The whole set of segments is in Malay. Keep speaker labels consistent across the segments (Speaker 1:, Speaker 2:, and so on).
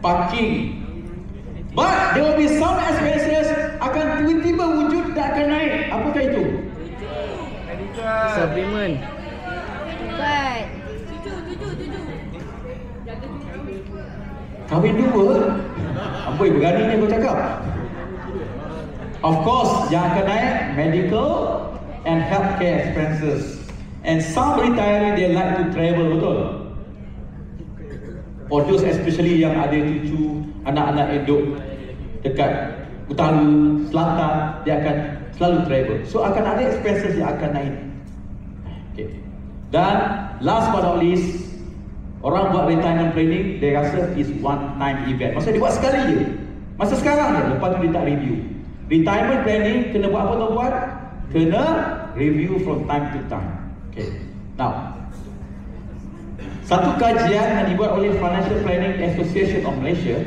Speaker 1: parking. But there will be some expenses akan tiba-tiba wujud dan akan naik. Apakah itu?
Speaker 2: Supplement.
Speaker 3: Buat.
Speaker 1: Kahwin dua? Amboi, beraninya kau cakap. Of course, yang akan naik medical and healthcare expenses. And some retiree they like to travel, betul? For those especially yang ada cucu, anak-anak hidup dekat utara, selatan, dia akan selalu travel. So akan ada expenses yang akan naik. Okay. Dan last but not least, orang buat retirement planning, dia rasa is one time event. Maksudnya dia buat sekali je. Masa sekarang je, lepas tu dia tak review. Retirement planning kena buat apa tuan-tuan? Kena review from time to time. Okay. Now, satu kajian yang dibuat oleh Financial Planning Association of Malaysia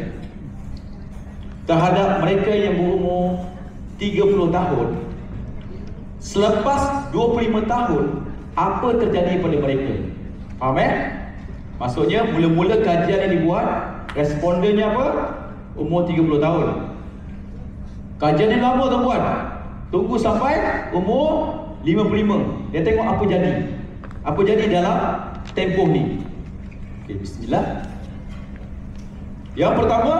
Speaker 1: terhadap mereka yang berumur 30 tahun, selepas 25 tahun, apa terjadi pada mereka? Faham Maksudnya mula-mula kajian yang dibuat, respondennya apa? Umur 30 tahun. Kajian yang lama tuan-tuan, tunggu sampai umur 55. Dia tengok apa jadi. Apa jadi dalam tempoh ni. Okay, bismillah. Yang pertama,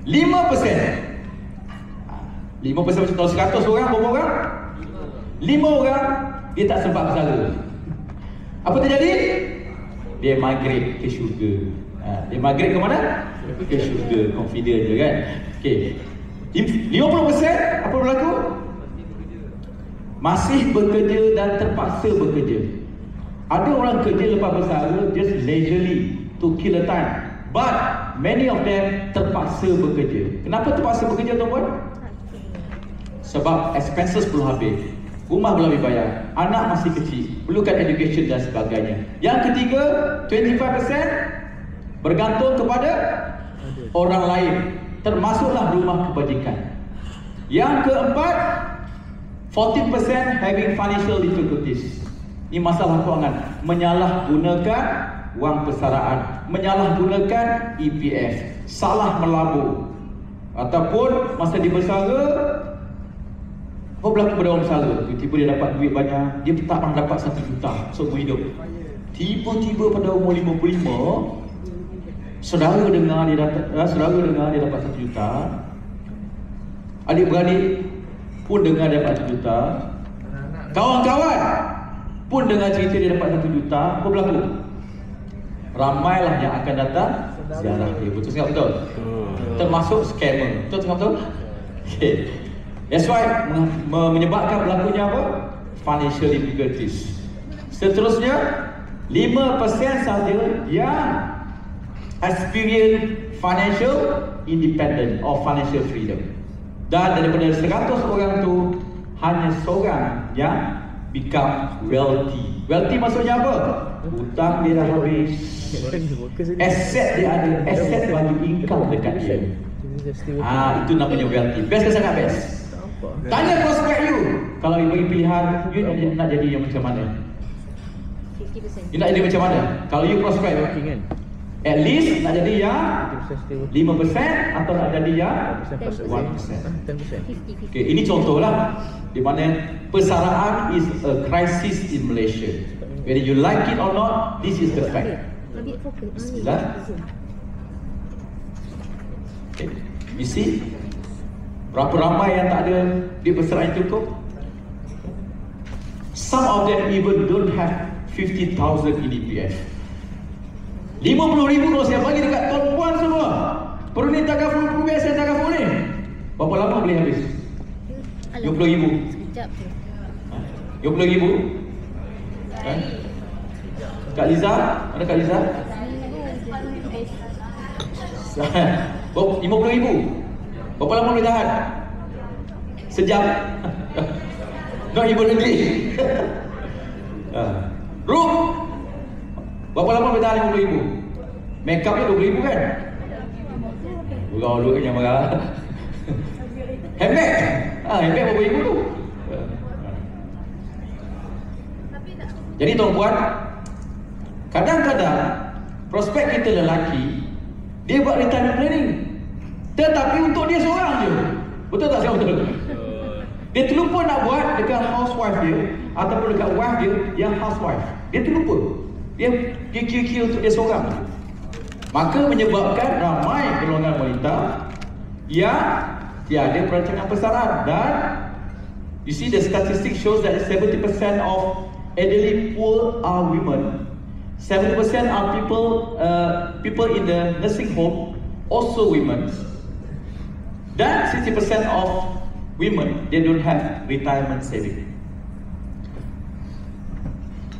Speaker 1: 5%. 5% macam kalau 100 orang, berapa orang? 5 orang, dia tak sempat bersalah. Apa terjadi? Dia migrate ke syurga. Dia migrate ke mana? Ke syurga. Confident je kan? Okay. 50% apa berlaku? Masih bekerja dan terpaksa bekerja. Ada orang kerja lepas bersara just leisurely to kill the time. But many of them terpaksa bekerja. Kenapa terpaksa bekerja tuan-tuan? Sebab expenses belum habis. Rumah belum dibayar, anak masih kecil, perlukan education dan sebagainya. Yang ketiga, 25% bergantung kepada orang lain, termasuklah rumah kebajikan. Yang keempat, 14% having financial difficulties. Ini masalah kewangan, menyalahgunakan wang persaraan, menyalahgunakan EPF, salah melabur, ataupun masa di bersara, apa berlaku pada orang bersara? Tiba-tiba dia dapat duit banyak, dia tak pernah dapat 1 juta seumur hidup. Tiba-tiba pada umur 55, saudara dengar dia dapat 1 juta, adik-beradik pun dengar dia dapat 1 juta, kawan-kawan pun dengar cerita dia dapat 1 juta. Apa berlaku? Ramailah yang akan datang ziarah dia. Betul tak betul? Termasuk scammer. Betul tak betul? Okay. That's why menyebabkan berlakunya apa? Financial difficulties. Seterusnya, 5% saja yang experience financial independent or financial freedom. Dan daripada 100 orang tu, hanya seorang yang become wealthy. Wealthy maksudnya apa? Hutang dia dah habis, aset dia ada, aset bagi income dekat dia. Itu namanya wealthy. Best ke sangat best? Tanya prospek you, kalau you bagi pilihan, you nak jadi yang macam mana?
Speaker 3: 50%.
Speaker 1: You nak jadi macam mana? Kalau you prospek, at least nak jadi yang 5% atau nak jadi yang 1%.
Speaker 3: 50-50.
Speaker 1: Okay, ini contohlah di mana persaraan is a crisis in Malaysia. Whether you like it or not, this is the fact. Bismillah. Okay, you see? Berapa ramai yang tak ada di persaraan yang cukup? Some of them even don't have 50,000 in EPF. 50,000 kalau saya bagi dekat tuan-puan semua, perlu ni takaful, biasa takaful ni, berapa lama boleh habis? 20,000.
Speaker 3: Sekejap je.
Speaker 1: 20,000. Kak Liza, mana Kak Liza? 50,000. Berapa lama boleh tahan? Sejam. Not even English. Rup, berapa lama boleh tahan 50,000? Make up ni 20,000 kan? Dulu yang marah. Handbag? Handbag berapa ribu tu? Jadi tuan-puan, kadang-kadang prospek kita lelaki, dia buat retirement planning, tetapi untuk dia seorang je. Betul tak saya betul? Dia terlupa nak buat dekat housewife dia ataupun dekat wife dia yang housewife. Dia terlupa. Dia kira-kira untuk dia seorang. Maka menyebabkan ramai golongan wanita yang tiada perancangan persaraan. Dan you see the statistics shows that 70% of elderly poor are women. 70% are people in the nursing home, also women. Dan 60% of women, they don't have retirement saving.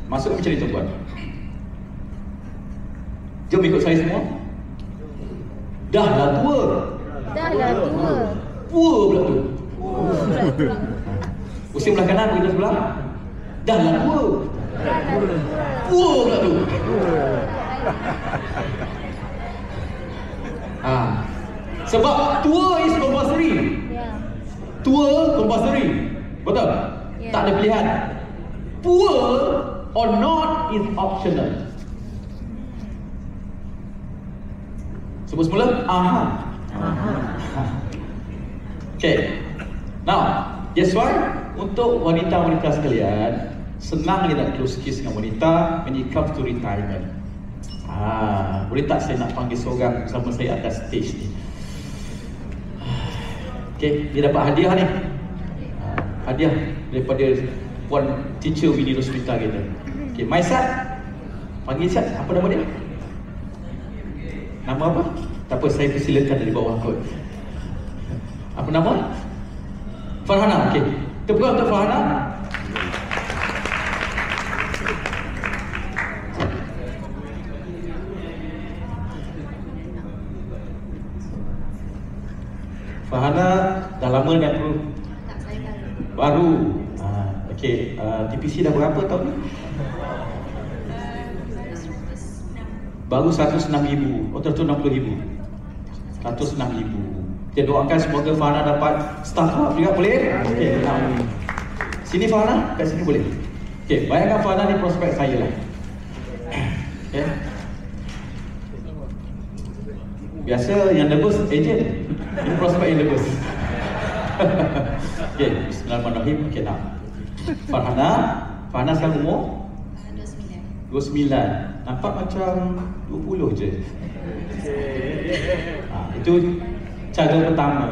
Speaker 1: Masuk macam ni tuan-tuan. Jom ikut saya semua. Dah lah tua. Pua pula tu. Pusing belah kanan, begitu sebelah. Dah lah tua. Pua pula tu. Sebab tua is compulsory. Tua compulsory. Betul? Tak ada pilihan. Poor or not is optional. Sebut semula. Okay. Now, that's why untuk wanita-wanita sekalian, senang dia nak close case dengan wanita when it comes to retirement. Boleh tak saya nak panggil seorang bersama saya atas stage ni? Okay, dia dapat hadiah ni. Hadiah daripada puan teacher Winnie Roswita kita. Okay, Maisat. Panggil Sat, apa nama dia? Nama apa? Tak apa, saya persilakan dari bawah kot. Apa nama? Farhana, okey. Tepuk untuk Farhana. Farhana dah lama dah perlu?
Speaker 3: Tak, saya
Speaker 1: baru. Okey, TPC dah berapa tahun ni? Baru 106,000. Oh, 160,000. 106,000. Kita doakan semoga Farhana dapat staff up juga, boleh? Okey, sini Farhana, kat sini boleh. Okey, bayangkan Farhana ni prospek saya lah. Okey. Biasa yang nervous agent. Ini prospek yang nervous. Okey, bismillahirrahmanirrahim. Okey, nak. Farhana sekarang umur? 29. Nampak macam 20 je. Itu cara pertama,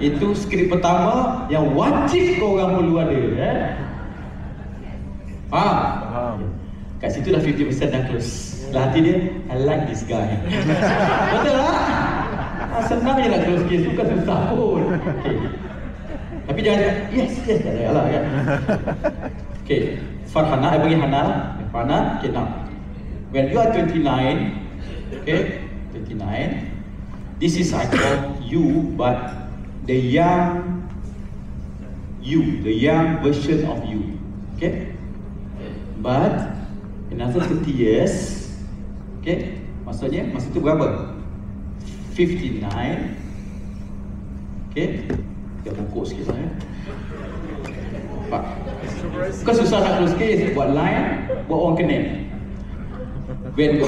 Speaker 1: Itu skrip pertama yang wajib korang perlu ada, Faham? Kat situ dah 50% dah close. Dalam hati dia, I like this guy. Betul tak? Senang je nak close case, bukan susah pun. Okay. Tapi jangan cakap, yes, tak payahlah kan. Okay, Farhana, I bagi Hana lah. Farhana, okay now. When you are 29, okay, 29, this is I call you, but the young you, the young version of you, okay? But another 30 years, okay? Maksudnya, masa itu berapa? 59, okay? Kita bungkuk sikit lah, Nampak? Bukan susah nak close case, buat line, buat orang connect. When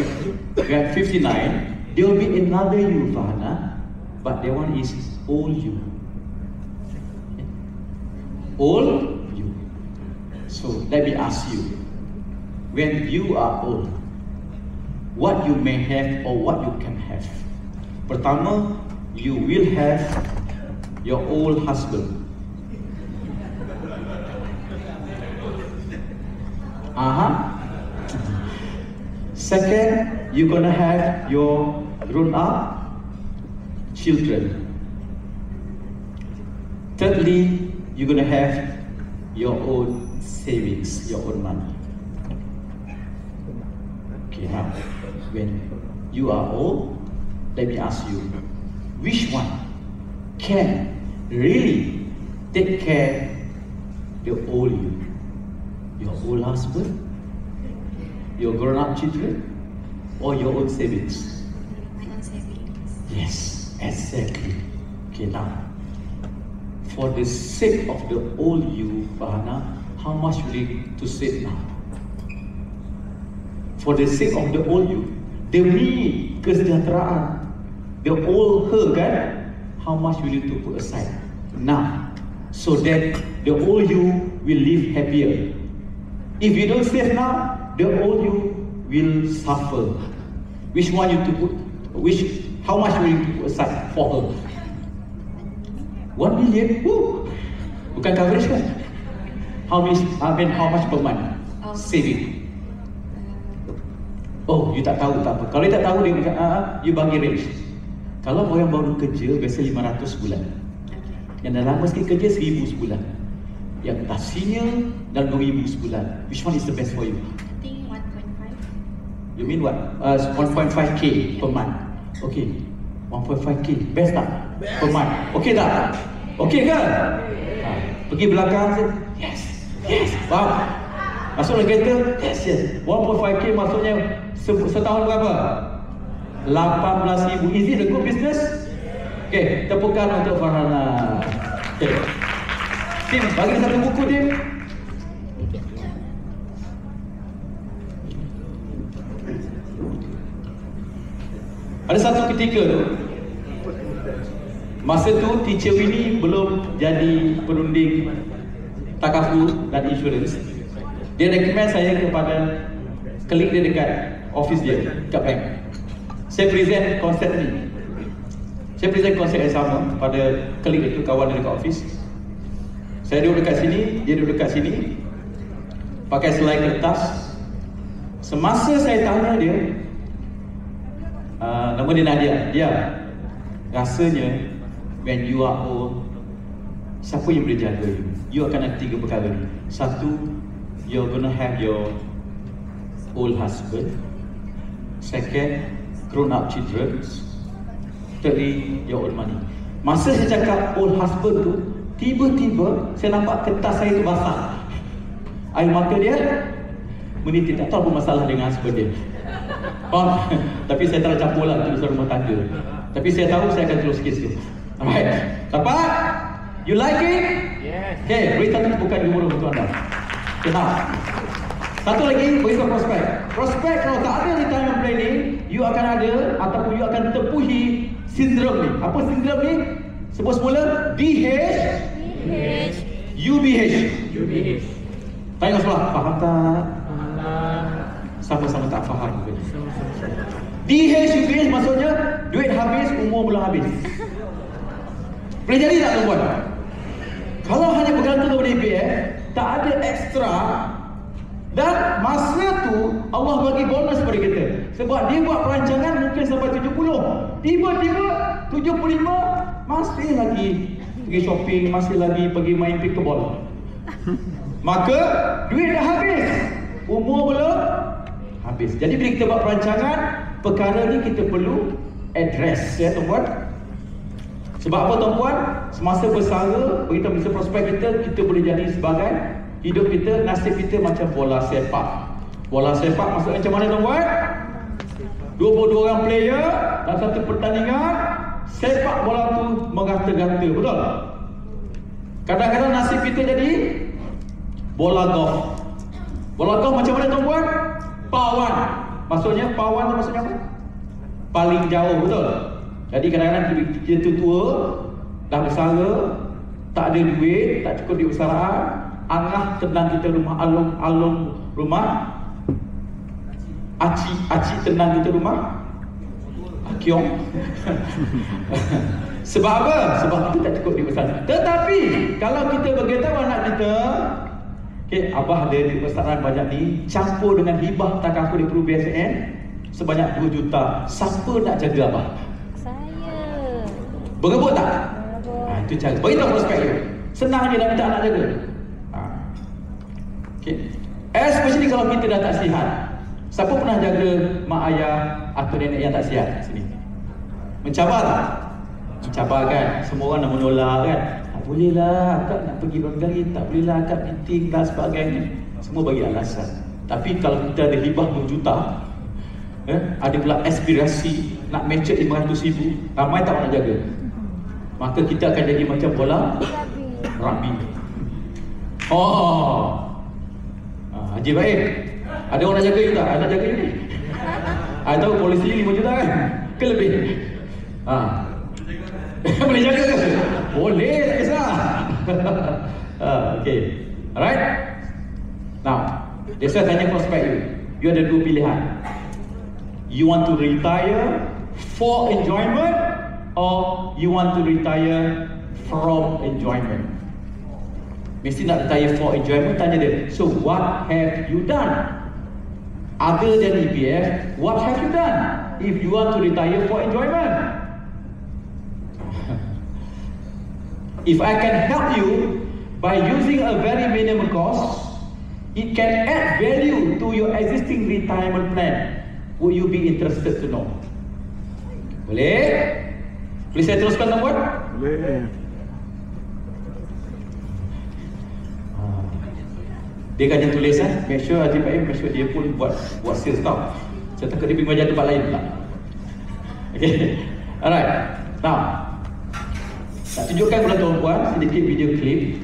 Speaker 1: 59, there will be another you, Farhana, but that one is old you. Okay? Old you. So let me ask you, when you are old, what you may have or what you can have? Pertama, you will have your old husband. Second, you're gonna have your grown-up children. Thirdly, you're gonna have your own savings, your own money. Okay, now, when you are old, let me ask you, which one can really take care the old you? Your old husband, your grown-up children, or your own savings?
Speaker 3: My own savings.
Speaker 1: Yes, exactly. Okay, now, for the sake of the old you, Farhana, how much will you to save now? for the sake of the old you, demi kesejahteraan the old her kan, how much will you to put aside now, so that the old you will live happier. If you don't save now, the old you will suffer. Which one you to put? How much will you put aside for her? 1 million? Woo! Bukan coverage kan? How much per month? Saving. Oh, you tak tahu, tak apa. Kalau you tak tahu, dia you bagi range. Kalau orang baru kerja, biasa 500 sebulan. Yang dah lama sikit kerja, 1000 sebulan. Yang dah senior, dan 2000 sebulan. Which one is the best for you?
Speaker 3: I think 1.5.
Speaker 1: You mean what? 1.5k per month. Okay, 1.5k. Best tak? Per month. Okay tak? Okay ke? Pergi belakang, yes, yes, wow. Masuk dalam kereta, yes, yes. 1.5k maksudnya setahun berapa? 18,000. Is it a good business? Okay, tepukan untuk Farhana. Okay. Tim, bagi satu buku, Tim. Ada satu ketika tu, masa tu teacher Winnie belum jadi perunding takaful dan insurans. Dia recommend saya kepada klik dia dekat office dia, dekat bank. Saya present konsep ni. Saya present konsep yang sama pada klik itu, kawan dia dekat office. Saya duduk dekat sini, dia duduk dekat sini, pakai selai kertas. Semasa saya tanya dia, nama dia Nadia, dia rasanya when you are old, siapa yang boleh jaga you? You akan ada 3 perkara ni. Satu, you're gonna have your old husband. Second, grown up children. Thirdly, your old money. Masa saya cakap old husband tu, tiba-tiba saya nampak kertas saya tu basah. Air mata dia menitik. Tak tahu apa masalah dengan husband dia. Tapi saya tak nak campur lah urusan rumah tangga. Tapi saya tahu saya akan terus sikit-sikit. Alright, dapat? You like it? Yes. Okay, beri satu bukan di mulut untuk anda. Kenal. Satu lagi, beri satu prospek. Prospek kalau tak ada retirement planning, you akan ada ataupun you akan tepuhi sindrom ni. Apa sindrom ni? Sebut semula, UBH. Tanya sebelah, faham tak? Sama-sama tak faham. UBH maksudnya duit habis, umur belum habis. Boleh jadi tak tuan-tuan? Kalau hanya bergantung kepada EPF, tak ada ekstra. Dan masa tu Allah bagi bonus kepada kita. Sebab dia buat perancangan mungkin sampai 70. Tiba-tiba 75 masih lagi pergi shopping, masih lagi pergi main pickleball. Maka duit dah habis, umur belum habis. Jadi bila kita buat perancangan, perkara ni kita perlu address, ya tuan-tuan. Sebab apa tuan-tuan? Semasa bersara, begitu bisa prospek kita boleh jadi sebagai hidup kita, nasib kita macam bola sepak. Bola sepak maksudnya macam mana tuan-tuan? 22 orang player dalam satu pertandingan, sepak bola tu merata-rata, betul? Kadang-kadang nasib kita jadi bola golf. Bola golf macam mana tuan-tuan? Pawan. Maksudnya pawan tu maksudnya apa? Paling jauh, betul? Jadi kadang-kadang kita tua, dah bersara, tak ada duit, tak cukup duit bersaraan, angah tenang kita rumah, alung rumah, aci tenang kita rumah, akiong. Sebab apa? Sebab kita tak cukup duit bersaraan. Tetapi kalau kita beritahu anak kita, okay, abah ada duit bersaraan banyak ni, campur dengan hibah takaful di Peru BSN sebanyak 2 juta. Siapa nak jaga abah? Berebut tak? Itu cara. Beritahu prospek you. Senang je nak minta anak jaga. Okay. Especially kalau kita dah tak sihat. Siapa pernah jaga mak ayah atau nenek yang tak sihat? Sini. Mencabar tak? Mencabar kan? Semua orang nak menolak kan? Tak boleh lah, akak nak pergi bergari. Tak boleh lah, akak meeting dan sebagainya. Semua bagi alasan. Tapi kalau kita ada hibah 2 juta, ada pula aspirasi nak match 500,000, ramai tak nak jaga. Maka kita akan jadi macam bola rugby. Oh, Haji baik. Ada orang nak jaga you tak? Ada jaga you ni? Tahu polisi 5 juta kan? Ke lebih? Boleh jaga ke? Boleh, tak kisah. Okay. Alright? Now, dia saya tanya prospek you. You ada 2 pilihan. You want to retire for enjoyment or you want to retire from enjoyment? Mesti nak retire for enjoyment, tanya dia. So what have you done? Other than EPF, what have you done if you want to retire for enjoyment? If I can help you by using a very minimum cost, it can add value to your existing retirement plan. Would you be interested to know? Boleh? Boleh saya teruskan, Tuan Puan?
Speaker 2: Boleh.
Speaker 1: Dia kan yang tulis make sure Haji Baim, make sure dia pun buat sales tau. Saya takut dia pergi mengajar tempat lain pula. Okay. Alright. Now, nak tunjukkan kepada Tuan Puan sedikit video klip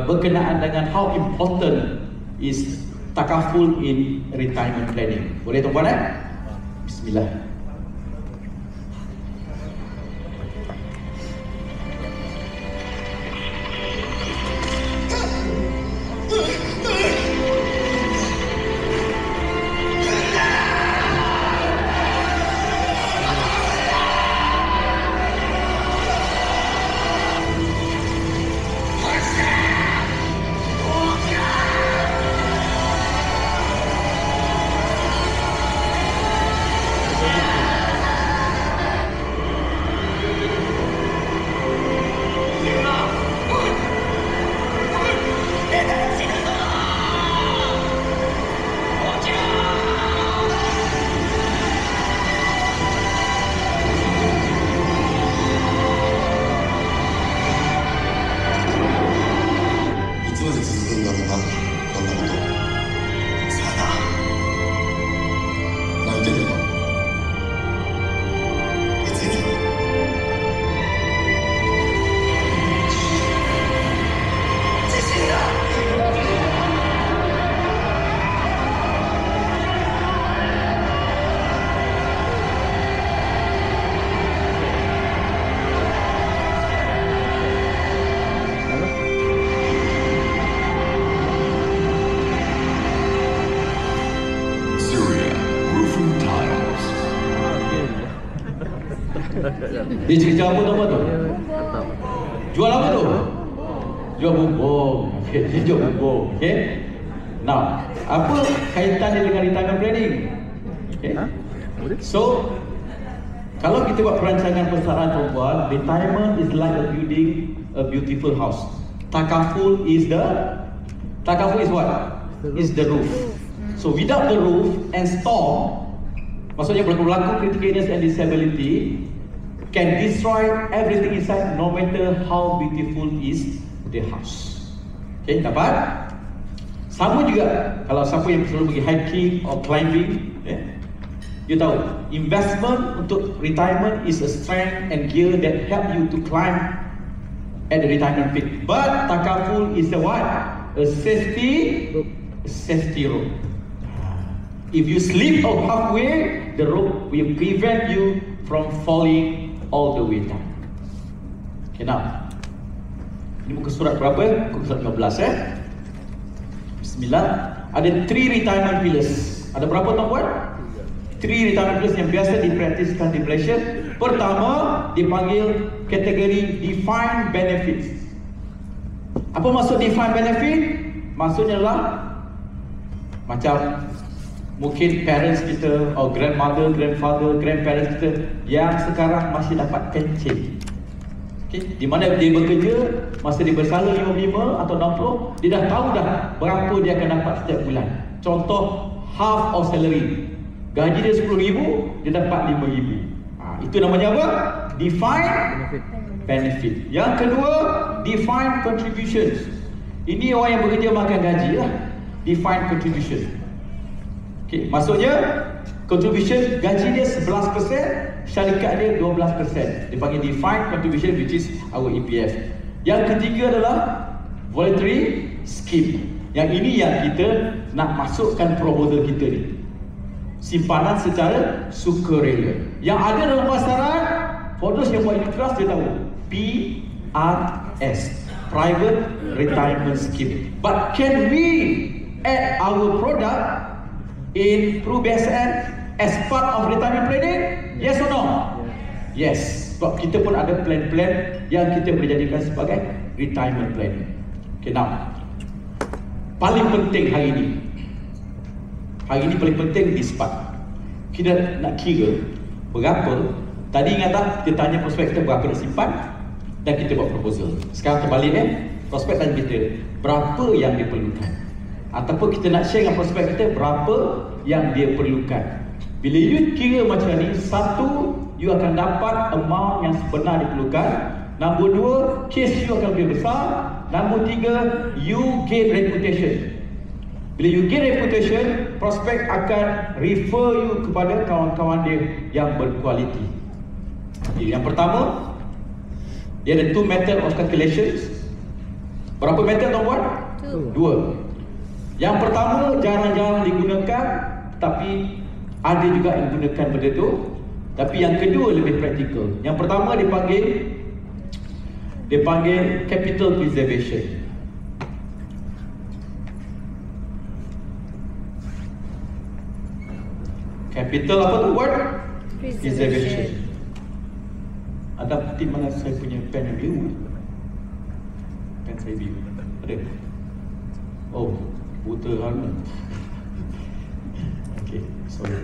Speaker 1: berkenaan dengan how important is takaful in retirement planning. Boleh Tuan Puan? Bismillah. Dia cerita apa tu? Jual apa tu? Jual bumbung. Okay, dia jual bumbung. Okay. Now, apa kaitan dia dengan retirement planning? Okay. So, kalau kita buat perancangan persaraan perempuan, retirement is like a building a beautiful house. Takaful is what? Is the roof. So without the roof and storm, maksudnya berlaku critical illness and disability, can destroy everything inside, no matter how beautiful is the house. Okay, dapat? Sama juga kalau siapa yang selalu pergi hiking or climbing, you tahu investment untuk retirement is a strength and gear that help you to climb at the retirement peak. But takaful is the what? A safety rope. If you slip out halfway, the rope will prevent you from falling all the way down. Okay, now ini muka surat berapa? Muka surat 15 Bismillah. Ada 3 retirement pillars. Ada berapa Tuan Puan? 3 retirement pillars yang biasa dipraktiskan di Malaysia. Pertama, dipanggil kategori defined benefits. Apa maksud defined benefit? Maksudnya lah macam mungkin parents kita atau grandmother, grandfather, grandparents kita yang sekarang masih dapat pencen. Okay. Di mana dia bekerja, masa dia bersalah 55 atau 60, dia dah tahu dah berapa dia akan dapat setiap bulan. Contoh, half of salary. Gaji dia 10,000, dia dapat 5,000. Itu namanya apa? Defined benefit. Yang kedua, defined contributions. Ini orang yang bekerja makan gaji lah. Defined contribution. Okay, maksudnya contribution gaji dia 11%, syarikat dia 12%. Dia panggil defined contribution, which is our EPF. Yang ketiga adalah voluntary scheme. Yang ini yang kita nak masukkan proposal kita ni. simpanan secara sukarela. Yang ada dalam pasaran, for those yang buat unit trust dia tahu, PRS, Private Retirement Scheme. But can we add our product in PRUBSN as part of retirement planning? Yes or no? Yes. Sebab kita pun ada plan-plan yang kita boleh jadikan sebagai retirement planning. Okay, now paling penting hari ini paling penting di SPAT. Kita nak kira berapa. Tadi ingat tak kita tanya prospek kita berapa nak simpan dan kita buat proposal. Sekarang terbalik prospek tanya kita berapa yang diperlukan, ataupun kita nak share dengan prospek kita berapa yang dia perlukan. Bila you kira macam ni, satu, you akan dapat amount yang sebenar diperlukan. Nombor dua, case you akan lebih besar. Nombor tiga, you gain reputation. Bila you gain reputation, prospek akan refer you kepada kawan-kawan dia yang berkualiti. Yang pertama, dia ada 2 method of calculations. Berapa method tuan buat? 2. Yang pertama jarang-jarang digunakan, tapi ada juga yang gunakan benda tu. Tapi yang kedua lebih praktikal. Yang pertama dipanggil capital preservation. Capital apa tu word? Preservation. Ada bukti mana saya punya pen yang biru? Pen saya biru. Ada? Oh, buta mana? Okay, sorry.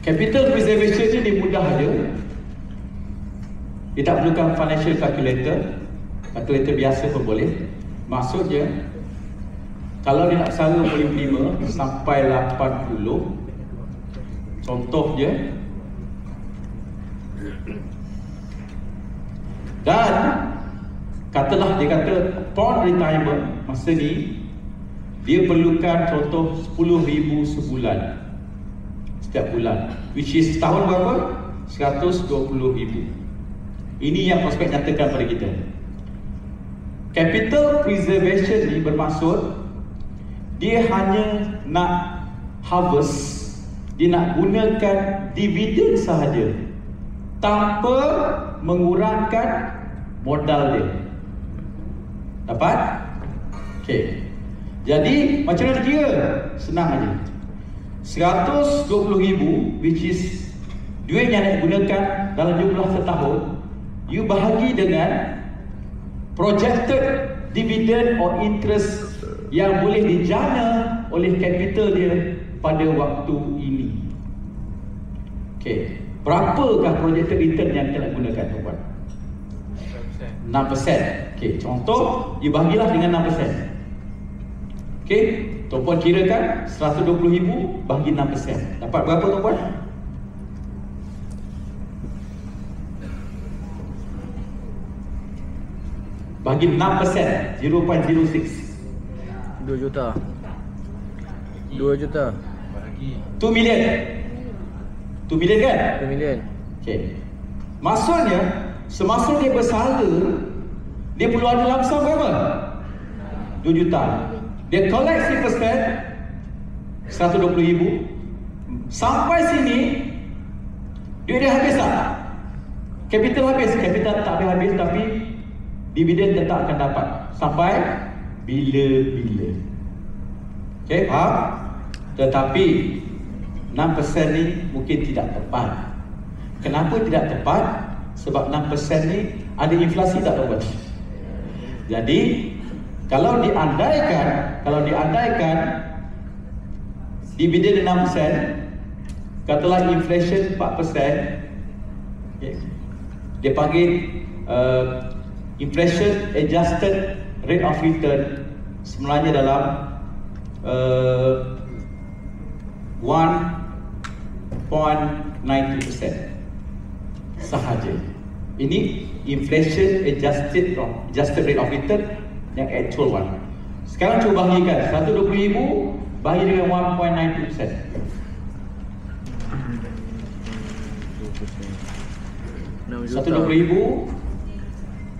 Speaker 1: Capital preservation ni mudah aja. Dia tak perlukan financial calculator. Calculator biasa pun boleh. Maksudnya, kalau dia nak sara 45 sampai 80, contoh je, dan katalah dia kata upon retirement masa ni dia perlukan contoh 10,000 sebulan setiap bulan, which is tahun berapa? 120,000. Ini yang prospek nyatakan pada kita. Capital preservation ni bermaksud dia hanya nak harvest, dia nak gunakan dividen sahaja tanpa mengurangkan modal dia. Dapat? Okey. Jadi macam mana dia? Senang aja. 120,000 which is duit yang nak gunakan dalam jumlah setahun, you bahagi dengan projected dividend or interest yang boleh dijana oleh capital dia pada waktu ini. Okey, berapakah projected return yang kita nak gunakan tuan? 6%. Okey, contoh you bahagilah dengan 6%. Okey, tuan kirakan 120,000 bahagi 6%. Dapat berapa tuan? Bagi 6%, 0.06.
Speaker 2: 2 juta. 2 juta.
Speaker 1: 2 million. 2 million kan?
Speaker 2: 2 million.
Speaker 1: Okey. Maksudnya semasa dia bersara, dia perlu ada lump sum berapa? 2 juta. Dia collect 10%, 120,000. Sampai sini duit dia habis tak? Capital habis. Capital tak habis, tapi dividen tetap akan dapat sampai bila-bila. Okey, faham? Tetapi 6% ni mungkin tidak tepat. Kenapa tidak tepat? Sebab 6% ni ada inflasi tak tuan? Jadi kalau diandaikan dividen 6%, katalah inflation 4%, okay, dia panggil inflation adjusted rate of return sebenarnya dalam 1.92% sahaja. Ini inflation adjusted rate of return yang actual one. Sekarang cuba bahagikan 120,000 bahagi dengan 1.92%. 120,000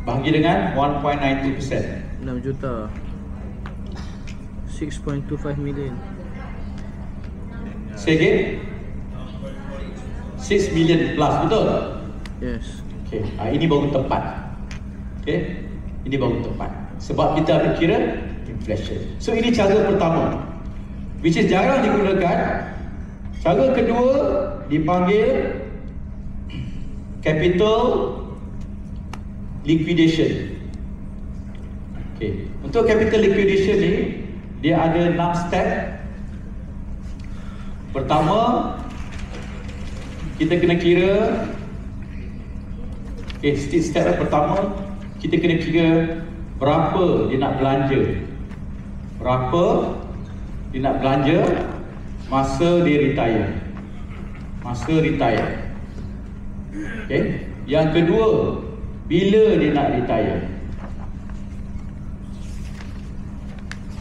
Speaker 1: bahagi dengan 1.92%.
Speaker 2: 6 juta. 6.25 million.
Speaker 1: Say again. 6 million plus, betul?
Speaker 2: Yes.
Speaker 1: Okay, ini baru tepat. Okay, ini baru tepat. Sebab kita ambil kira inflation. So ini cara pertama, which is jarang digunakan. Cara kedua dipanggil capital liquidation. Okay, untuk capital liquidation ni dia ada 6 step. Pertama, kita kena kira. Okay, step pertama kita kena kira berapa dia nak belanja. Berapa dia nak belanja masa dia retire. Masa retire. Okay. Yang kedua, bila dia nak retire.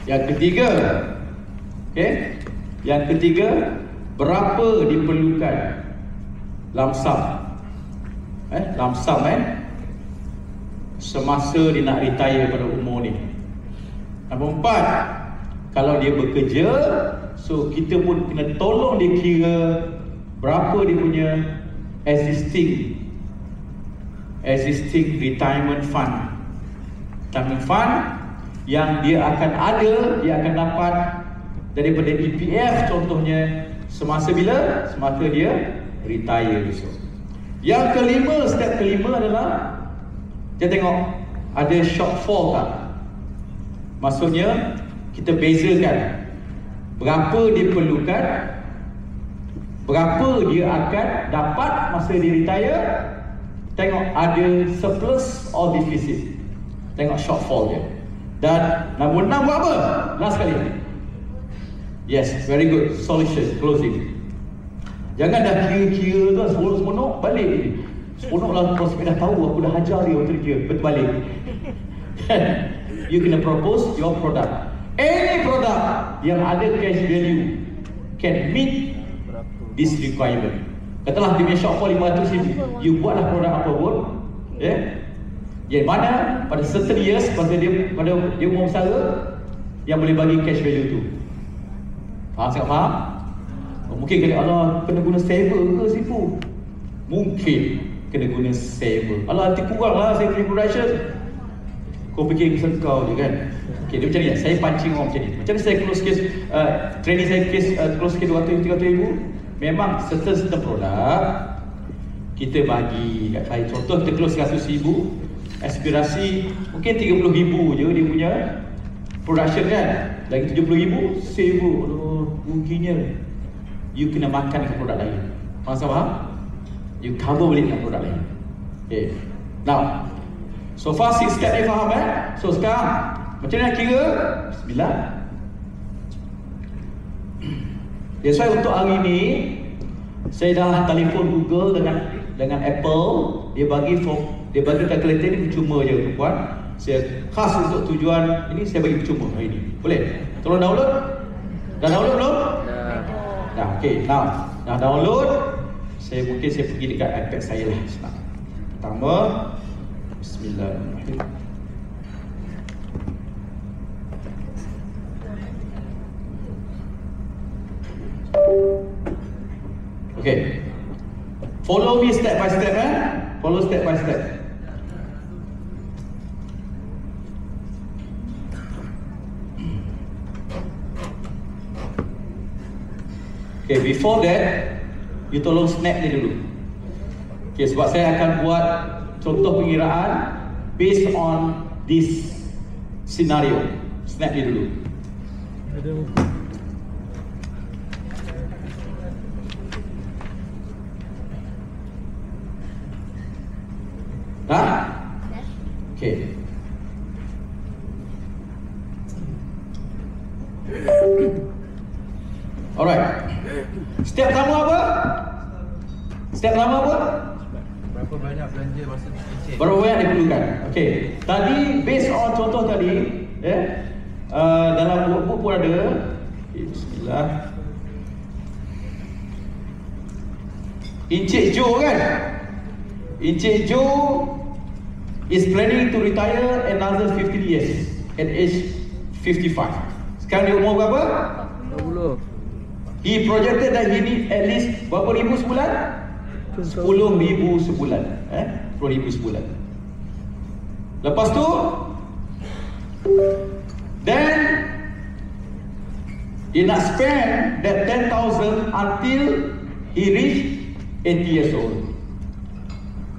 Speaker 1: Yang ketiga, okay, yang ketiga, berapa diperlukan lump sum. Lump sum semasa dia nak retire pada umur ni. Nombor 4, kalau dia bekerja, so kita pun kena tolong dia kira berapa dia punya existing retirement fund. Retirement fund yang dia akan ada, dia akan dapat daripada EPF contohnya semasa bila? Semasa dia retire besok. Yang kelima, step kelima adalah kita tengok ada shortfall tak? Maksudnya kita bezakan berapa dia perlukan, berapa dia akan dapat masa dia retire. Tengok ada surplus or deficit. Tengok shortfall dia. Dan nombor 6 buat apa? Last kali. Yes, very good. Solution, closing. Jangan dah kira-kira tu seronok balik ni. Seronok lah prospek dah tahu aku dah hajar dia waktu dia betul balik. You kena propose your product. Any product yang ada cash value can meet this requirement. Katalah dia punya shortfall 500,000, you buatlah produk apa pun, yang mana pada certain years pada dia umur besar yang boleh bagi cash value tu. Faham sangat faham? Mungkin kena Allah kena guna saver ke sipu? Mungkin kena guna saver. Allah nanti kurang lah saya punya production. Kau fikir kisah kau je kan? Okay, dia macam ni, saya pancing orang macam ni. Macam ni saya close case, training saya close case 200-300 ribu. Memang certain produk kita bagi kat saya. Contoh kita close 100 ribu, aspirasi mungkin 30 ribu je dia punya production kan. Lagi 70 ribu saver. Aduh, ruginya. You kena makan dengan produk lain. Faham? You cover balik dengan produk lain. Okay. Now, so far 6 step ni faham So sekarang macam mana kira? Bismillah. That's why untuk hari ni saya dah telefon Google dengan Apple. Dia bagi kalkulator ni percuma je tuan. Saya khas untuk tujuan ini saya bagi percuma hari ni. Boleh? Tolong download. Dah download belum? Dah. Okey, now dah download. Saya pergi dekat iPad saya lah. Pertama, bismillahirrahmanirrahim. Okay, follow me step by step. Follow step by step. Okay, before that, you tolong snap ni dulu. Okay, sebab saya akan buat contoh pengiraan based on this scenario. Snap ni dulu. Dah? Okay. Alright. Step pertama apa?
Speaker 4: Berapa banyak belanja masa kecil?
Speaker 1: Berapa banyak diperlukan? Okay. Tadi based on contoh tadi, dalam workbook pun ada. Bismillah. Encik Joe kan? Encik Joe is planning to retire another 15 years at age 55. Sekarang dia umur berapa?
Speaker 2: 20.
Speaker 1: He projected that he need at least berapa ribu sebulan? 10,000 sebulan. 10,000 sebulan. Lepas tu, then he nak spend that 10,000 until he reach 80 years old.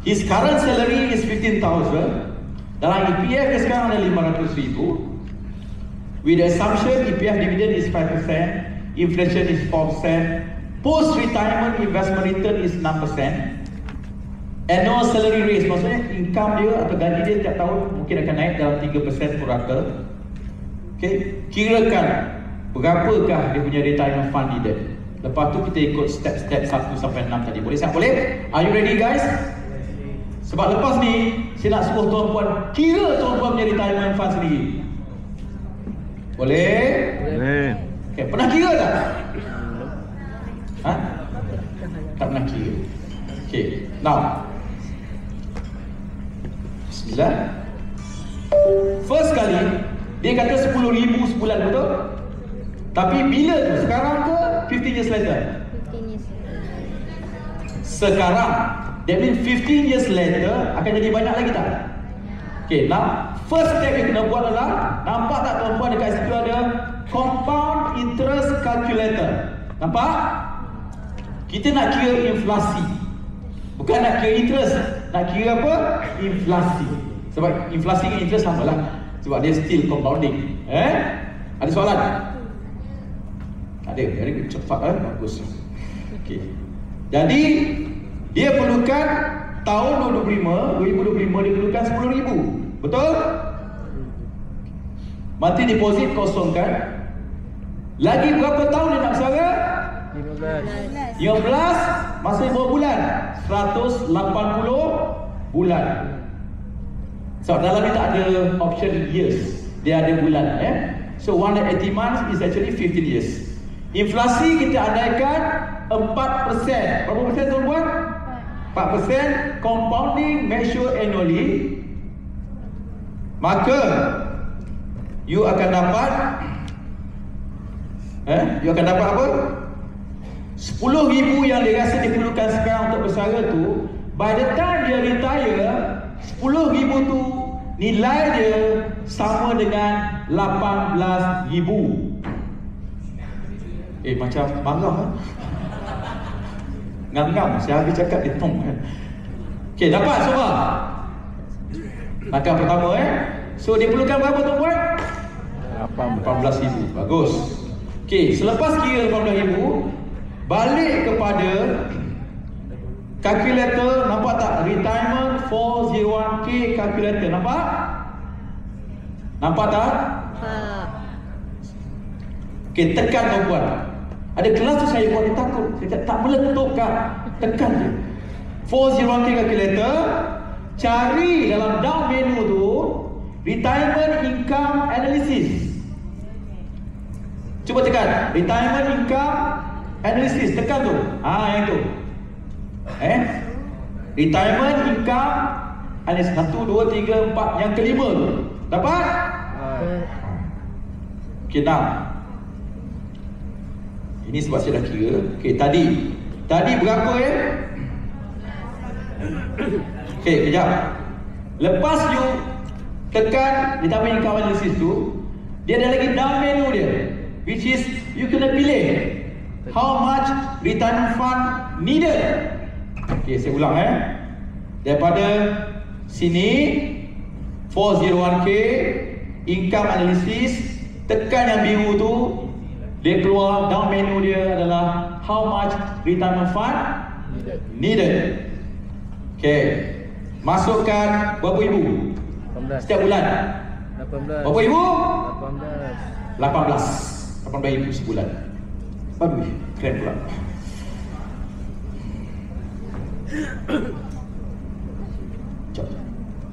Speaker 1: His current salary is 15,000. Dalam EPF dia sekarang ada 500,000. With the assumption EPF dividend is 5%, inflation is 4%, post-retirement investment return is 6%, annual salary raise, maksudnya income dia atau gaji dia setiap tahun mungkin akan naik dalam 3% purata. Okay, kirakan berapakah dia punya retirement fund needed. Lepas tu kita ikut step-step 1 sampai 6 tadi. Boleh tak? Boleh? Are you ready guys? Sebab lepas ni saya nak suruh tuan-puan kira tuan-puan punya retirement fund sendiri. Boleh?
Speaker 2: Boleh.
Speaker 1: Okay, pernah kira tak? Ha? Tak pernah kira. Okay, now Bismillah. First kali dia kata 10,000 sebulan, betul? Tapi bila tu? Sekarang ke 15 years later?
Speaker 3: 15 years.
Speaker 1: Sekarang. That means 15 years later akan jadi banyak lagi tak? Okay, now first step yang kena buat adalah, nampak tak tuan-puan dekat situ ada compound interest calculator. Nampak? Kita nak kira inflasi. Bukan nak kira interest. Nak kira apa? Inflasi. Sebab inflasi dengan interest sama lah. Sebab dia still compounding. Ada soalan? Ada. Jadi cepat bagus. Okay. Jadi dia perlukan tahun 2025 dia perlukan 10,000. Betul? Monthly deposit kosongkan. Lagi berapa tahun dia nak bersara? 15. Masa berapa bulan? 180 bulan. So dalam ni tak ada option years. Dia ada bulan. So 180 months is actually 15 years. Inflasi kita andaikan 4%. Berapa persen tuan-tuan? 4% compounding measure annually. Maka you akan dapat apa? 10,000 yang dia rasa dia perlukan sekarang untuk bersara tu, by the time dia retire, 10,000 tu nilai dia sama dengan 18,000. Macam marah ngam-ngam, saya habis cakap dia tong kan. Okay, dapat semua? Langkah pertama So dia perlukan berapa tuan-puan? 18,000. Bagus. Okay, selepas kira 18,000, balik kepada kalkulator. Nampak tak? Retirement 401k calculator. Nampak? Nampak tak? Okay, tekan tuan-puan. Ada kelas tu saya buat dia takut. Saya tak meletup kak. Tekan je 401k calculator. Cari dalam down menu tu retirement income analysis. Cuba tekan retirement income analysis. Tekan tu. Yang tu. Retirement income analysis 1, 2, 3, 4. Yang kelima tu. Dapat? Okay, now ini sebab saya dah kira. Okay, tadi berapa Okay, kejap. Lepas you tekan retirement income analysis tu, dia ada lagi down menu dia, which is you kena pilih how much retirement fund needed. Okay, saya ulang daripada sini 401k income analysis, tekan yang biru tu, dia keluar down menu dia adalah how much retirement fund needed. Okay, masukkan berapa ribu
Speaker 2: 18.
Speaker 1: setiap bulan?
Speaker 2: 18.
Speaker 1: Berapa ribu?
Speaker 2: 18.
Speaker 1: 18,000 sebulan. Bagus, keren pula.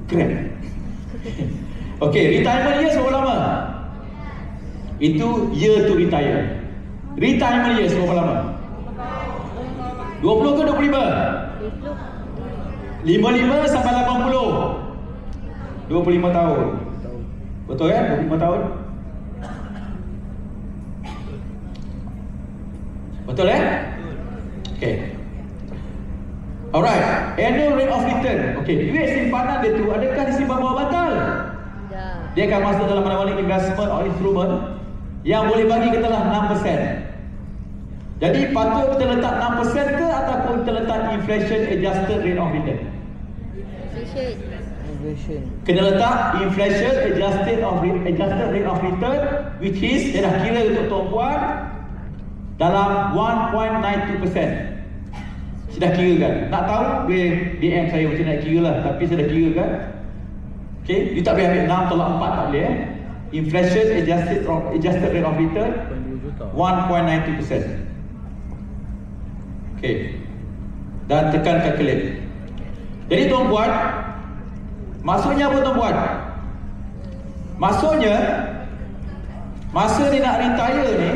Speaker 1: Keren. Okay, retirement years berapa lama? Itu year to retire. Retirement years berapa lama? 20 ke 25? 55 sampai 80. 25 tahun. Betul kan? 25 tahun. Betul Okay. Alright, annual rate of return. Okay, duit simpanan dia tu adakah disimpan bawah bantal?
Speaker 3: Dah.
Speaker 1: Dia akan masuk dalam mana-mana investment or instrument yang boleh bagi kita lah 6%. Jadi patut kita letak 6% ke ataupun kita letak inflation adjusted rate of return?
Speaker 2: Inflation.
Speaker 1: Kena letak inflation adjusted rate of return, which is dia dah kira untuk tuan-puan dalam 1.92%. Saya dah kira kan. Nak tahu boleh DM saya macam nak kira lah, tapi saya dah kira kan. Okay, you tak boleh ambil 6 tolak 4, tak boleh Inflation adjusted rate of return 1.92%. Okay. Dan tekan calculate. Jadi tuan-puan, maksudnya apa tuan-puan? Maksudnya masa ni nak retire ni,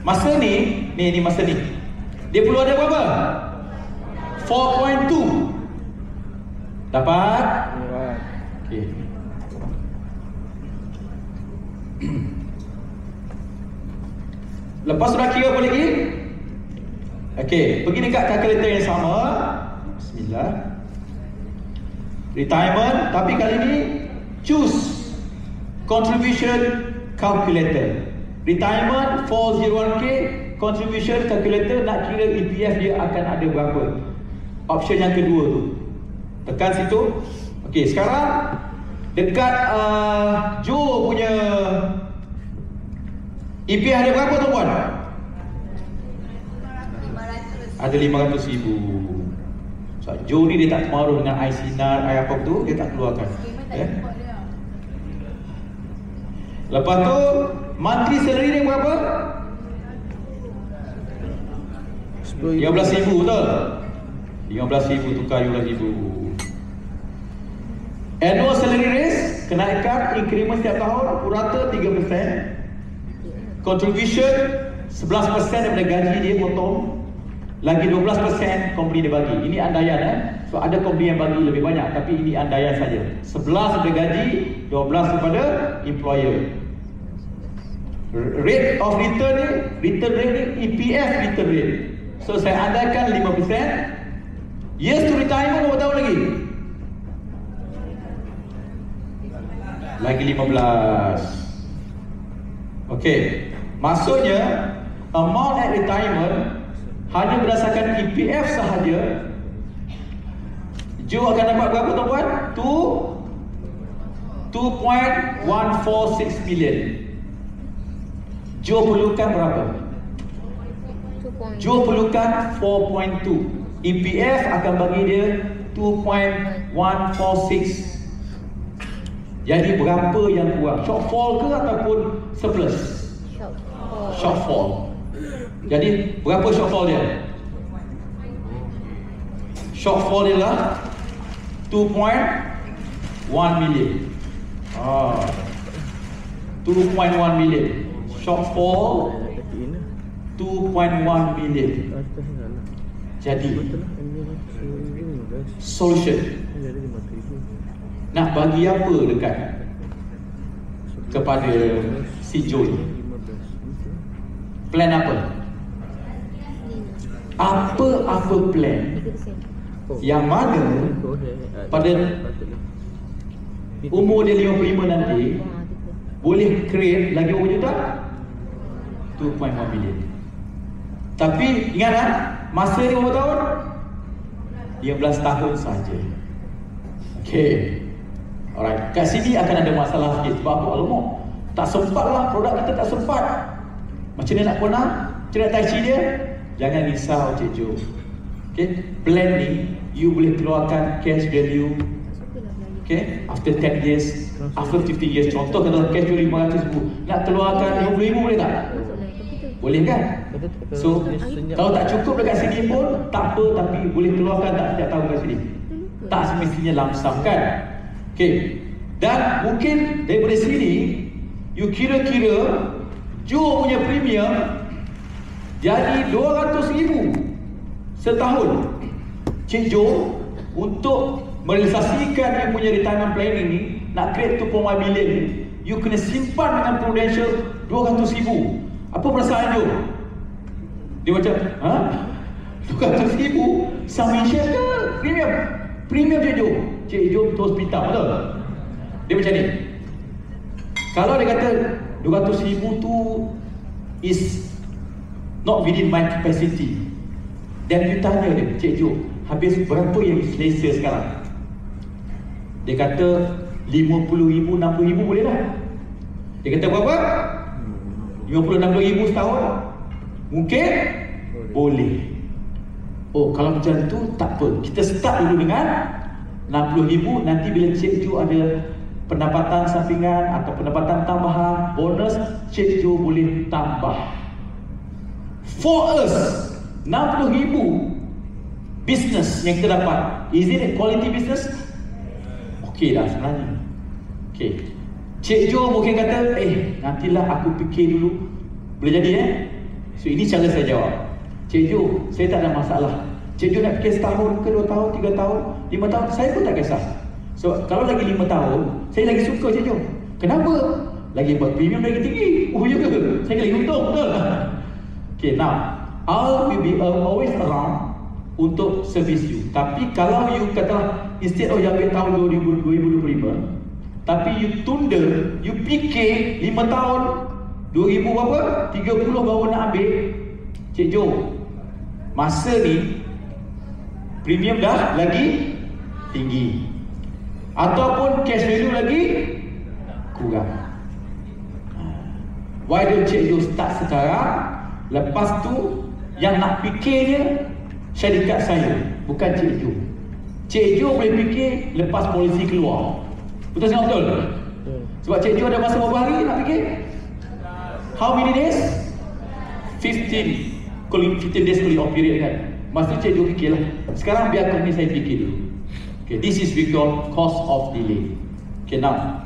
Speaker 1: masa ni masa ni dia perlu ada berapa? 4.2. Dapat? Okey. Lepas sudah kira apa lagi? Okey, pergi dekat kalkulator yang sama. Bismillah. Retirement, tapi kali ni choose contribution calculator. Retirement 401k contribution calculator, nak kira EPF dia akan ada berapa. Option yang kedua tu. Tekan situ. Okey, sekarang dekat Joe punya EPF ada berapa tuan-puan? Ada 500,000. So, Joe ni dia tak termaruh dengan ICNAR, apa tu, dia tak keluarkan. Lepas tu monthly salary dia berapa? 15,000 betul? 15,000 tukar 15,000. Annual salary raise, kenaikan increment setiap tahun purata 3%. Contribution 11% daripada gaji dia potong. Lagi 12% company dia bagi. Ini andaian So ada company yang bagi lebih banyak, tapi ini andaian saja. 11 daripada gaji, 12 daripada employer. Rate of return ni, return rate ni EPF return rate. So saya andaikan 5%. Years to retirement berapa tahun lagi? Lagi 15. Okey. Maksudnya amount at retirement hanya berdasarkan EPF sahaja, Joe akan dapat berapa tuan-puan? 2.146 million. Joe perlukan berapa? Joe perlukan 4.2. EPF akan bagi dia 2.146. Jadi berapa yang kurang? Shortfall ke ataupun surplus? Shortfall. Jadi berapa shortfall dia? Shortfall dia lah 2.1 million. 2.1 million. Shortfall 2.1 million. Jadi solution nak bagi apa dekat kepada si Joe? Plan apa? Apa plan yang mana pada umur dia 55 nanti boleh create lagi berapa juta? 2.1 million. Tapi ingat masa dia berapa tahun? 15 tahun saja. Okey. Alright, kat sini akan ada masalah sikit. Sebab apa? Alamak, tak sempat lah, produk kita tak sempat. Macam mana nak konang? Macam mana nak tai chi dia? Jangan risau Cik Jo. Okay, plan ni you boleh keluarkan cash value. Okay, after 10 years, after 50 years. Contoh kalau cash value 500,000, nak keluarkan 50,000 boleh tak? Boleh kan? So, kalau tak cukup dekat sini pun tak apa, tapi boleh keluarkan tak setiap tahun kat sini. Tak semestinya lamsam kan? Okay, dan mungkin daripada sini you kira-kira Joe punya premium jadi 200,000 setahun. Cik Joe untuk merealisasikan dia punya retirement planning ni, nak create 2.1 million ni, you kena simpan dengan Prudential 200,000. Apa perasaan you? Dia macam, ha? 200,000 sum insurance ke? Premium Cik Jo. Cik Jo tu hospital, betul? Dia macam ni. Kalau dia kata 200,000 tu is not within my capacity, dan you tanya dia, Cik Jo, habis berapa yang selesa sekarang? Dia kata 50,000, 60,000 boleh lah. Dia kata berapa? 50, 60,000 setahun? Mungkin? Boleh. Oh, kalau macam tu tak apa. Kita start dulu dengan 60,000. Nanti bila Cik Jo ada pendapatan sampingan atau pendapatan tambahan, bonus, Cik Jo boleh tambah. For us, 60,000 business yang kita dapat, is it a quality business? Okey dah sebenarnya. Okey. Cik Jo mungkin kata, nantilah aku fikir dulu. Boleh jadi So ini cara saya jawab. Cik Jo, saya tak ada masalah. Cik Jo nak fikir setahun ke 2 tahun, 3 tahun, 5 tahun, saya pun tak kisah. So kalau lagi 5 tahun, saya lagi suka Cik Jo. Kenapa? Lagi buat premium lagi tinggi. Oh ya ke? Saya lagi untung, betul? Okay, now I will be always around untuk service you. Tapi kalau you kata instead of you ambil tahun 2025, tapi you tunda, you fikir 5 tahun 2000 berapa? 30 baru nak ambil, Cik Jo, masa ni premium dah lagi tinggi ataupun cash value lagi kurang. Why don't Cik Jo start sekarang? Lepas tu yang nak fikirnya syarikat saya, bukan Cik Jo. Cik Jo boleh fikir lepas polisi keluar. Betul sangat betul? Sebab Cik Jo ada masa berapa hari nak fikir? How many days? 15 days cooling off period kan. Masa Cik Jo fikirlah. Sekarang biarkan ni saya fikir dulu. Okay, this is we call cost of delay. Okay, now.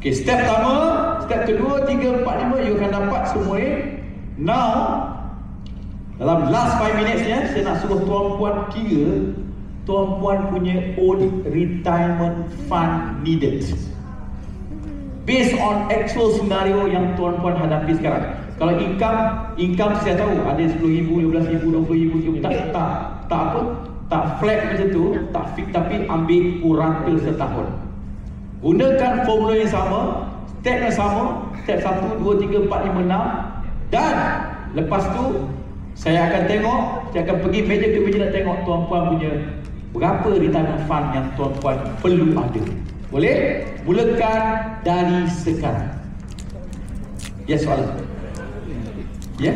Speaker 1: Okay, step pertama, step kedua, 3, 4, 5 you akan dapat semua ni. Now, dalam last 5 minutes ya, saya nak suruh tuan-puan kira tuan-puan punya own retirement fund needed based on actual scenario yang tuan-puan hadapi sekarang. Kalau income saya tahu ada 10,000, 15,000, 20,000, tak apa, tak flat macam tu, tak fix, tapi ambil kurang ke setahun. Gunakan formula yang sama, step yang sama, step 1, 2, 3, 4, 5, 6, dan lepas tu saya akan tengok, saya akan pergi meja ke meja nak tengok tuan-puan punya berapa retirement fund yang tuan-puan perlu ada. Boleh? Mulakan dari sekarang. Ya, soalan. Ya?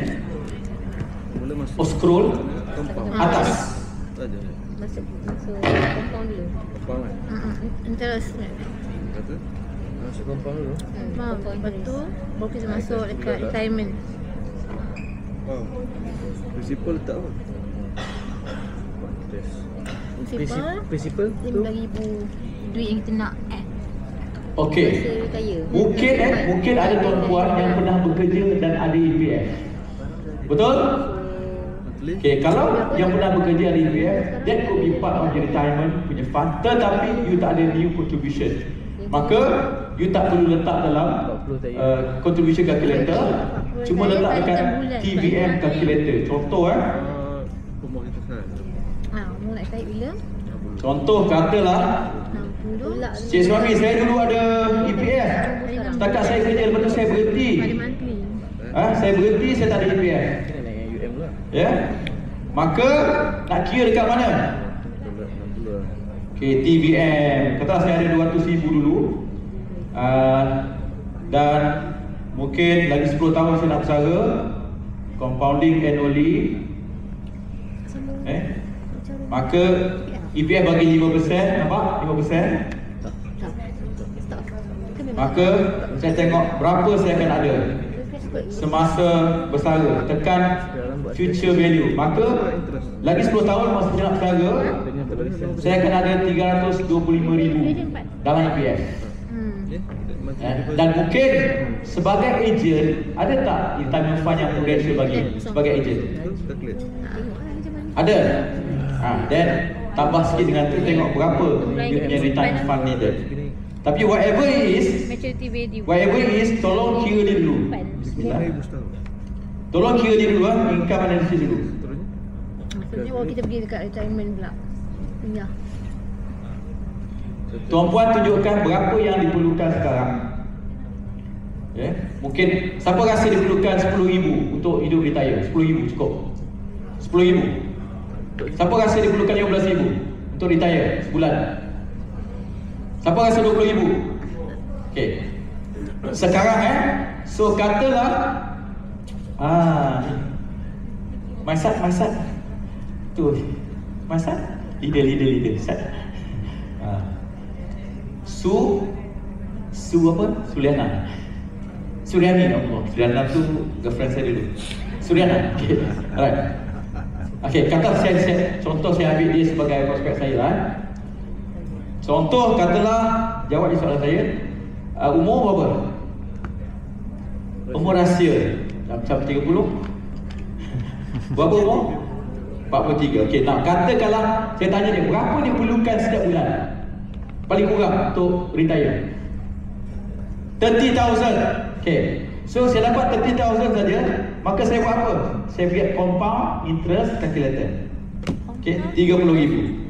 Speaker 2: Mula masuk.
Speaker 1: Oh, scroll
Speaker 2: Compound.
Speaker 1: atas.
Speaker 3: Masuk compound dulu.
Speaker 2: Compound kan?
Speaker 3: Interest.
Speaker 2: Kata? Masuk compound dulu.
Speaker 3: Lepas tu baru kita masuk dekat retirement.
Speaker 2: Wow. Principal letak apa? Principal tu
Speaker 3: 15,000 duit yang kita nak
Speaker 1: Okey. Mungkin ada tuan-puan yang pernah bekerja dan ada EPF. Betul? Okey, kalau yang pernah bekerja ada EPF, that could be part of your retirement punya fund, tetapi you tak ada new contribution. Maka you tak perlu letak dalam contribution calculator, cuma letak dekat TVM calculator. Contoh
Speaker 2: umur kita sekarang.
Speaker 3: Mulai tarik bila?
Speaker 1: Contoh katalah
Speaker 3: 60.
Speaker 1: Cik suami saya dulu ada EPF. Setakat saya kerja, lepas tu saya berhenti.
Speaker 3: Ada monthly.
Speaker 1: Saya berhenti, saya tak ada EPF.
Speaker 2: Kena naik UM lah.
Speaker 1: Ya. Maka nak kira dekat mana?
Speaker 2: 60 lah.
Speaker 1: Okey, TVM. Kata saya ada 200,000 dulu. Dan mungkin lagi 10 tahun saya nak bersara. Compounding annually. Maka EPF bagi 5%, nampak? 5%. Maka saya tengok berapa saya akan ada semasa bersara. Tekan future value. Maka lagi 10 tahun masa saya nak bersara, saya akan ada 325,000 dalam EPF. Dan mungkin sebagai ejen, ada tak retirement fund yang Prudential bagi sebagai ejen? Ada. Then tambah sikit dengan tu, tengok berapa dia punya retirement fund needed. Tapi whatever it is,
Speaker 3: Maturity value.
Speaker 1: whatever it is, tolong kira dia dulu. Bismillah. Tolong kira dia dulu, income analysis dulu.
Speaker 3: Maksudnya baru kita pergi dekat retirement pula. Ya.
Speaker 1: Tuan-puan tunjukkan berapa yang diperlukan sekarang. Mungkin siapa rasa diperlukan 10,000 untuk hidup retire? 10,000 cukup. 10,000. Siapa rasa diperlukan 15,000 untuk retire sebulan? Siapa rasa 20,000? Okey. Sekarang so katalah Maisat tu Maisat leader Sat. Su apa? Suryani Allah. Suryana tu girlfriend saya dulu. Suryana. Okey. Alright. Okey, kata saya contoh saya ambil dia sebagai prospek saya lah. Contoh katalah jawab soalan saya. Umur berapa? Umur rahsia macam 30. Berapa umur? 43. Okey, nak katakanlah saya tanya dia berapa dia perlukan setiap bulan? Paling kurang untuk retire. 30,000. Okey. So saya dapat 30,000 saja, maka saya buat apa? Saya buat compound interest calculator. Okey, 30,000.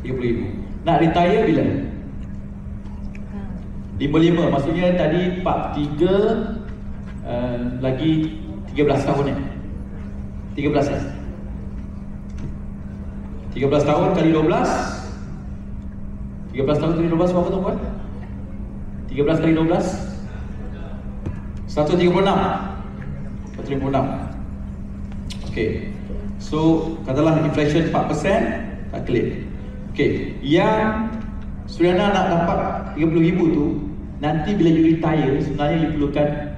Speaker 1: 30,000. Nak retire bila? 55. Maksudnya tadi 43 lagi 13 tahun 13 ya? 13 tahun kali 12. 13 tahun kali 12 berapa tuan-puan? 13 kali 12 136. Okey. So katalah inflation 4%, calculate. Okey, yang Suryana nak dapat 30,000 tu, nanti bila you retire sebenarnya you perlukan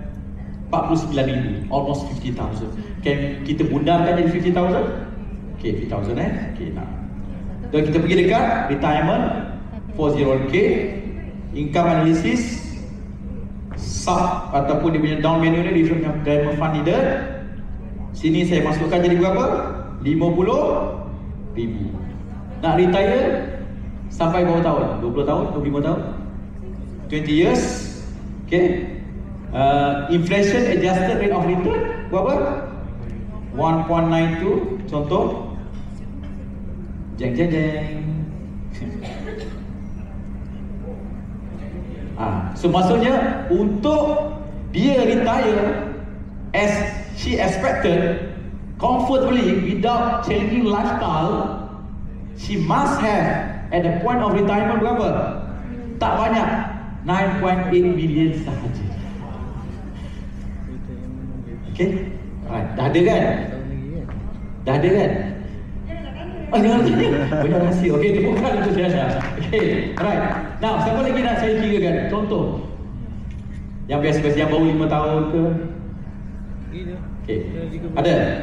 Speaker 1: 49,000, almost 50,000. Kan kita bundakan jadi 50,000? Okey, 50,000 Okey, nak. Dan kita pergi dekat retirement 401k, income analysis, sub ataupun dia punya down menu ni retirement fund needed. Sini saya masukkan jadi berapa? 50,000. Nak retire sampai berapa tahun? 20 tahun? 25 tahun? 20 years. Okay. Inflation adjusted rate of return berapa? 1.92. Contoh. Jeng. So maksudnya untuk dia retire as she expected comfortably without changing lifestyle, she must have at the point of retirement berapa? Tak banyak, 9.8 million sahaja. Okay, right. Dah ada kan? Jangan tanya. Banyak rahsia. Okay, temukan untuk saya. Okay, right. Now, siapa lagi nak saya kirakan? Contoh yang biasa-biasa, yang baru 5 tahun ke? Okay, ada?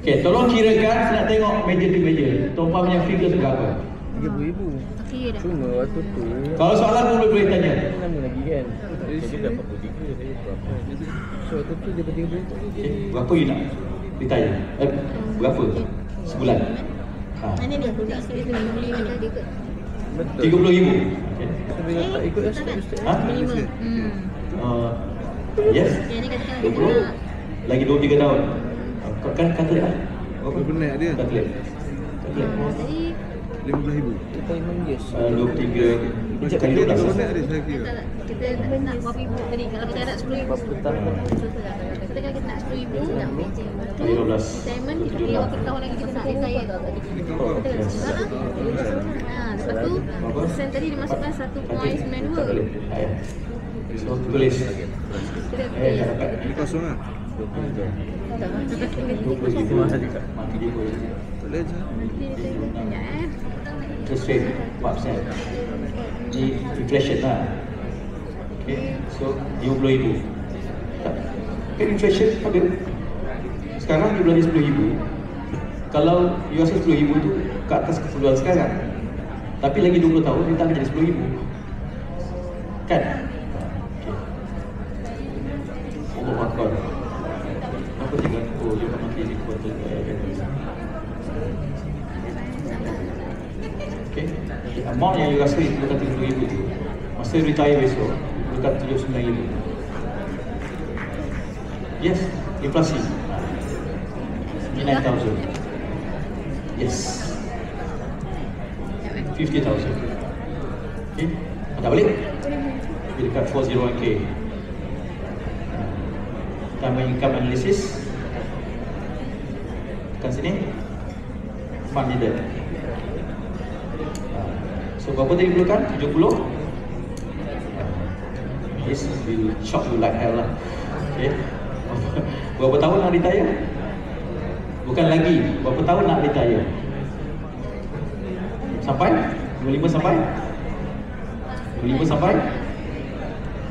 Speaker 1: Okay, tolong kirakan. Saya nak tengok meja tu meja. Tuan-tuan punya figure berapa?
Speaker 2: 30,000. Cuma waktu tu
Speaker 1: kalau soalan pun boleh tanya.
Speaker 2: Lama lagi kan. Jadi dah 43 saya berapa. So waktu tu dia 30,000.
Speaker 1: Berapa you nak retire? Berapa? Sebulan?
Speaker 3: Mana dia aku nak sekali tu
Speaker 2: Betul.
Speaker 1: 30,000.
Speaker 2: Bila tak ikut ustaz.
Speaker 3: minimum.
Speaker 1: Yes.
Speaker 3: Yang ni katakan
Speaker 1: 20 lagi 2-3 tahun. Kan calculate lah.
Speaker 2: Berapa benar dia?
Speaker 1: Calculate.
Speaker 3: Tadi
Speaker 2: 15,000. Retirement years.
Speaker 1: 23 kali 12.
Speaker 2: Berapa benar dia saya kira?
Speaker 3: kita nak berapa ribu tadi kalau kita nak 10,000 kita nak 10,000
Speaker 1: Kali 12.
Speaker 3: retirement kita pergi waktu tahun lagi kita nak retire lepas tu persen tadi dimasukkan 1.92
Speaker 1: So tulis.
Speaker 2: Ini kosong lah.
Speaker 1: 20,000 mati dia boleh.
Speaker 2: Boleh je.
Speaker 1: Interest rate 4%. Di inflation lah. Okay, so 20,000. Okay, inflation ada. Sekarang you belanja 10,000. Kalau you rasa 10,000 tu ke atas keperluan sekarang, tapi lagi 20 tahun dia tak akan jadi 10,000. Kan? Allah Akbar. Apa tinggal? Oh, dia mati di kuartal. Okay. Amount yang you rasa perlukan 30,000 tu, masa retire besok perlukan 79,000. Yes, inflasi 9,000. Yes, 50,000. Okay, ada balik? Dia dekat 401k. Tambah income analysis. Tekan sini. Fund leader. So berapa tadi perlukan? 70. This will shock you like hell lah. Okay. Berapa tahun nak retire? Bukan lagi. Berapa tahun nak retire? Sampai? 25 sampai? 25 sampai?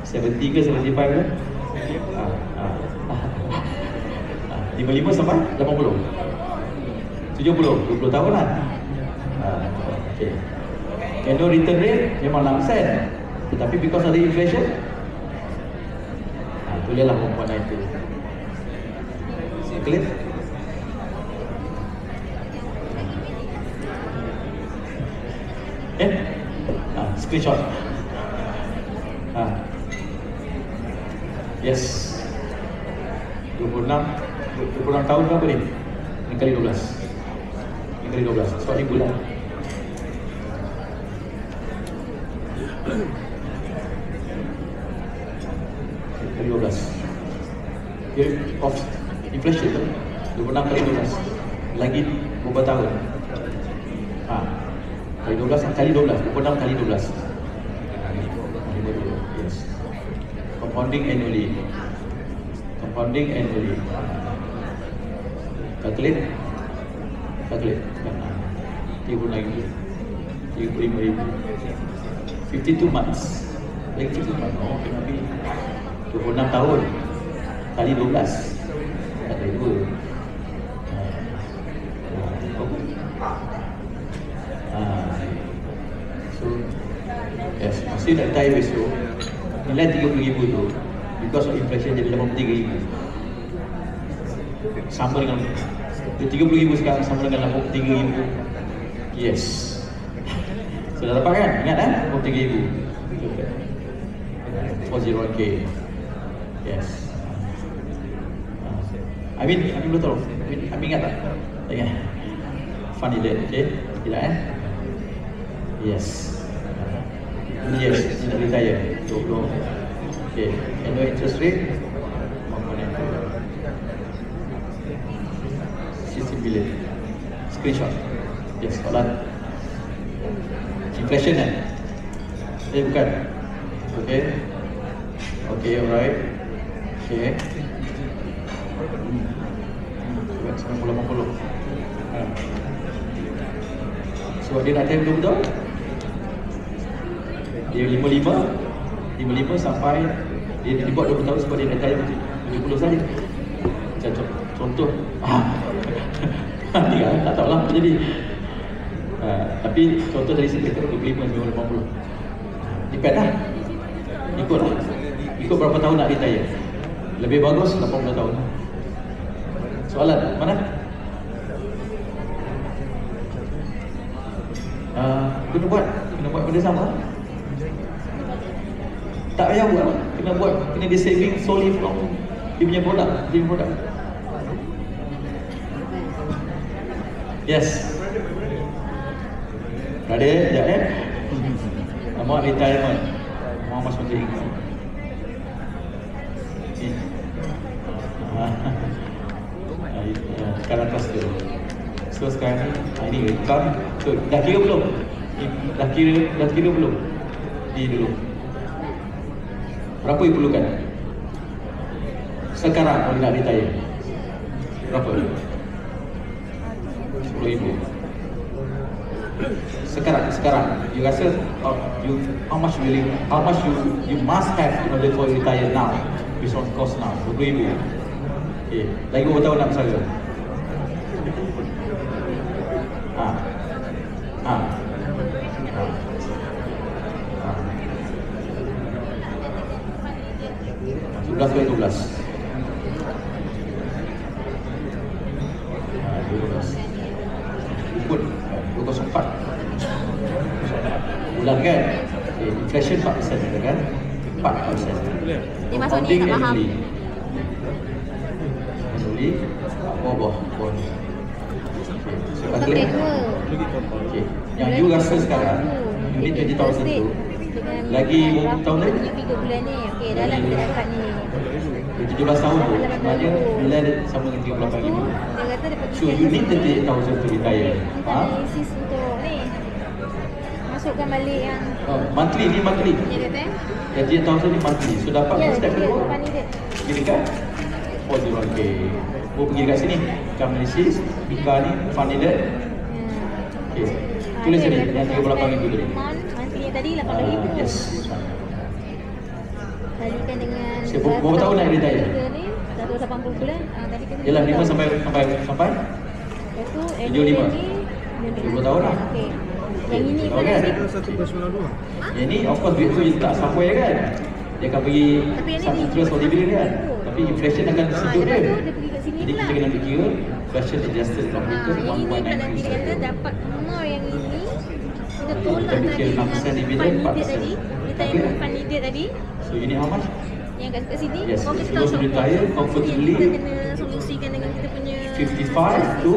Speaker 1: 70 ke 75 ke? 55 sampai 80? 70? 20 tahun lah. Okay. Annual return rate memang 6%. Tetapi because of the inflation, tulislah 1.9 tu. Clear? Screenshot. Yes. 26 tahun berapa ni? Ini kali 12. Ini kali 12. Sebab ni bulan. Kali 12. Period of inflation tu 26 kali 12. Lagi berapa tahun? Kali 12 kali 12. 26 kali 12. Yes. Compounding annually. Compounding annually. Calculate. 35,000. 52 months. Like 52 months. Oh, tapi 26 tahun kali 12. Tak ada dua. So, yes, masih nak retire besok. Nilai 30,000 tu because of inflation jadi 83,000. Sama dengan 30,000 sekarang sama dengan 83,000. Yes. Sudah dapat kan? Ingat kan? 83,000. 401k. Yes. Amin boleh tolong? Amin ingat tak? Tak ingat? Fund leader, okay? Tidak Yes. Yes, ini nak retire 20. Okay, annual interest rate 60 billion. Screenshot. Yes, soalan. Inflation kan? Bukan. Okay. Okay, alright. Okay. 90-80. Sebab dia nak time betul-betul. Dia 55 sampai dia dibuat 20 tahun sebab dia nak retire 70 saja. Macam contoh. Tak tahu lah apa jadi. Tapi contoh dari sini 25 sampai 80. Depend lah. Ikut berapa tahun nak retire. Lebih bagus 80 tahun. Soalan mana? Kena buat benda sama. Tak payah buat. Kena dia saving solely from dia punya produk. Yes. Brother, sekejap Nama retirement. Muhammad Menteri. Sekarang kelas tu. So sekarang ni income. So, dah kira belum? Dah kira belum? Ni dulu. Berapa yang perlukan? Sekarang kalau nak retire. Berapa? 10,000. Sekarang you rasa how much you must have in order for retire now based on cost now 20,000. Okay, lagi berapa tahun nak bersara? Kali 12. 12. Ikut 204. kan? Okay, inflation 4% kan? 4%.
Speaker 3: Dia masuk ni tak faham.
Speaker 1: Annually, bawah. So,
Speaker 3: Pakai
Speaker 1: calculate.
Speaker 3: dua.
Speaker 1: Okay. Yang you rasa sekarang, unit 20,000 tu, lagi berapa tahun lagi?
Speaker 3: Punya figure bulan ni. Okey, dalam kita dapat ni.
Speaker 1: 17 tahun tu, sebenarnya nilai dia sama dengan 38,000.
Speaker 3: Dia kata dia pergi
Speaker 1: So you need 38,000 to retire.
Speaker 3: kita analisis untuk ni. Masukkan balik yang
Speaker 1: Monthly ni monthly.
Speaker 3: dia kata.
Speaker 1: 38,000 ni monthly. So dapat
Speaker 3: Ya,
Speaker 1: step
Speaker 3: dia
Speaker 1: kedua.
Speaker 3: depan ni dia.
Speaker 1: Pergi dekat 401k. Oh, pergi dekat sini. Income analysis, Bika ni, fund needed. Okay. Tulis sini yang 38,000 tadi.
Speaker 3: Monthly yang tadi 8,000.
Speaker 1: Yes.
Speaker 3: Kalikan dengan
Speaker 1: Berapa tahun nak retire?
Speaker 3: ni 180 bulan. Tadi kan
Speaker 1: Yalah 5 sampai
Speaker 3: Lepas tu
Speaker 1: 75.
Speaker 3: ni
Speaker 1: 20 tahun lah.
Speaker 3: Okey. Yang ini
Speaker 1: Tahu
Speaker 3: pun
Speaker 1: kan?
Speaker 3: nanti
Speaker 2: 1.92.
Speaker 1: Yang ni of course duit tu dia tak sampai kan. Dia akan pergi
Speaker 3: Tapi yang ni
Speaker 1: satu
Speaker 3: di-
Speaker 1: terus holiday kan. Tapi inflation akan sedut
Speaker 3: lepas
Speaker 1: dia.
Speaker 3: tu dia pergi kat sini
Speaker 1: Jadi
Speaker 3: pula.
Speaker 1: kita kena fikir inflation adjusted calculator
Speaker 3: Yang ini pula nanti dia kata
Speaker 1: 1.9%.
Speaker 3: dapat amount yang ini kita tolak
Speaker 1: Kita fikir
Speaker 3: tadi
Speaker 1: 6%
Speaker 3: dengan
Speaker 1: dividend,
Speaker 3: fund needed
Speaker 1: 4%.
Speaker 3: tadi. Retirement fund needed tadi
Speaker 1: So you need how much?
Speaker 3: yang kat sini.
Speaker 1: Yes,
Speaker 3: Kalau
Speaker 1: if
Speaker 3: kita
Speaker 1: you want to
Speaker 3: tahu
Speaker 1: retire
Speaker 3: shortfall,
Speaker 1: comfortably,
Speaker 3: kita kena solusikan dengan kita punya
Speaker 1: 55 to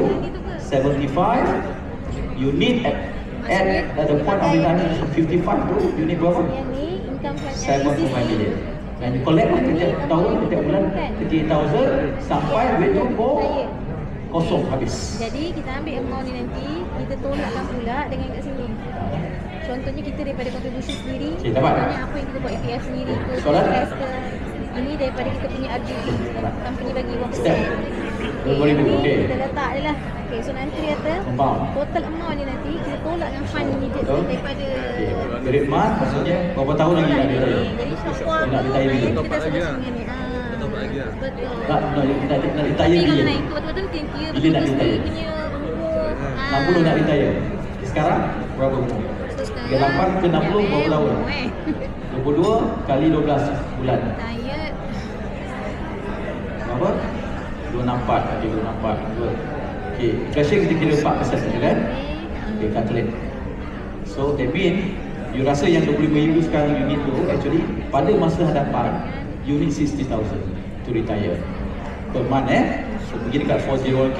Speaker 1: 75. You need at the point of retirement from 55 to you need berapa?
Speaker 3: yang ni income fund
Speaker 1: 7.5 million. Dan you collect lah setiap tahun, setiap bulan 38,000 sampai duit tu kosong habis.
Speaker 3: Jadi kita ambil amount ni nanti, kita tolakkan pula dengan kat sini. Contohnya kita daripada contribution sendiri,
Speaker 1: Okey, dapat.
Speaker 3: contohnya apa yang kita buat APF sendiri ke,
Speaker 1: Soalan?
Speaker 3: PPS ke, ini daripada kita punya RGB, company bagi 1%.
Speaker 1: Step. 20,000,
Speaker 3: ini
Speaker 1: okey.
Speaker 3: kita letak je lah. Okay, so nanti dia kata,
Speaker 1: Faham.
Speaker 3: total amount ni nanti, kita tolak dengan fund ni dia
Speaker 1: Betul.
Speaker 3: daripada
Speaker 1: Great month maksudnya berapa tahun lagi nak retire?
Speaker 3: jadi shortfall
Speaker 1: Nak
Speaker 3: tu,
Speaker 1: retire
Speaker 3: naik
Speaker 1: dulu.
Speaker 3: kita solusi dengan ni.
Speaker 2: Top up lagi lah.
Speaker 3: Betul.
Speaker 1: Nak retire
Speaker 3: Tapi kalau
Speaker 1: bila?
Speaker 3: naik ikut betul-betul kita kira
Speaker 1: Bila nak
Speaker 3: betul-betul
Speaker 1: retire?
Speaker 3: punya umur.
Speaker 1: 60 nak retire. Sekarang berapa umur?
Speaker 3: So sekarang
Speaker 1: 38 ke 60 berapa tahun? 22 kali 12 bulan.
Speaker 3: Diet
Speaker 1: Berapa? 264. Okey, 264. Good. Okey, inflation kita kira 4% saja kan? Okey, calculate. So that mean you rasa yang 25,000 sekarang you need tu actually pada masa hadapan you need 60,000 to retire per month So pergi dekat 401k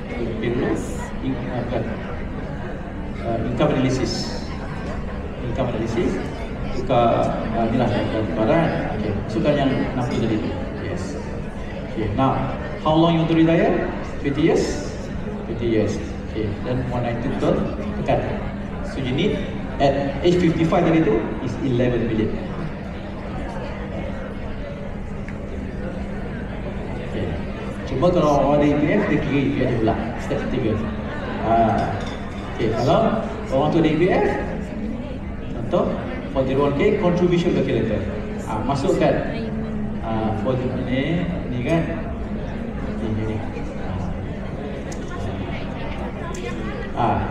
Speaker 1: pergi dulu income analysis tukar ni lah barang. Okay, masukkan yang 60 tadi tu. Yes. Okay, now how long you want to retire? 20 years? 20 years. Okay, then 192 betul? Tekan. So you need at age 55 tadi tu is 11 million. Okay. Cuma kalau orang ada EPF, dia kira EPF je pula. Step ketiga. Okay, kalau orang tu ada EPF, contoh 401k contribution calculator. Masukkan for ni kan. Ini.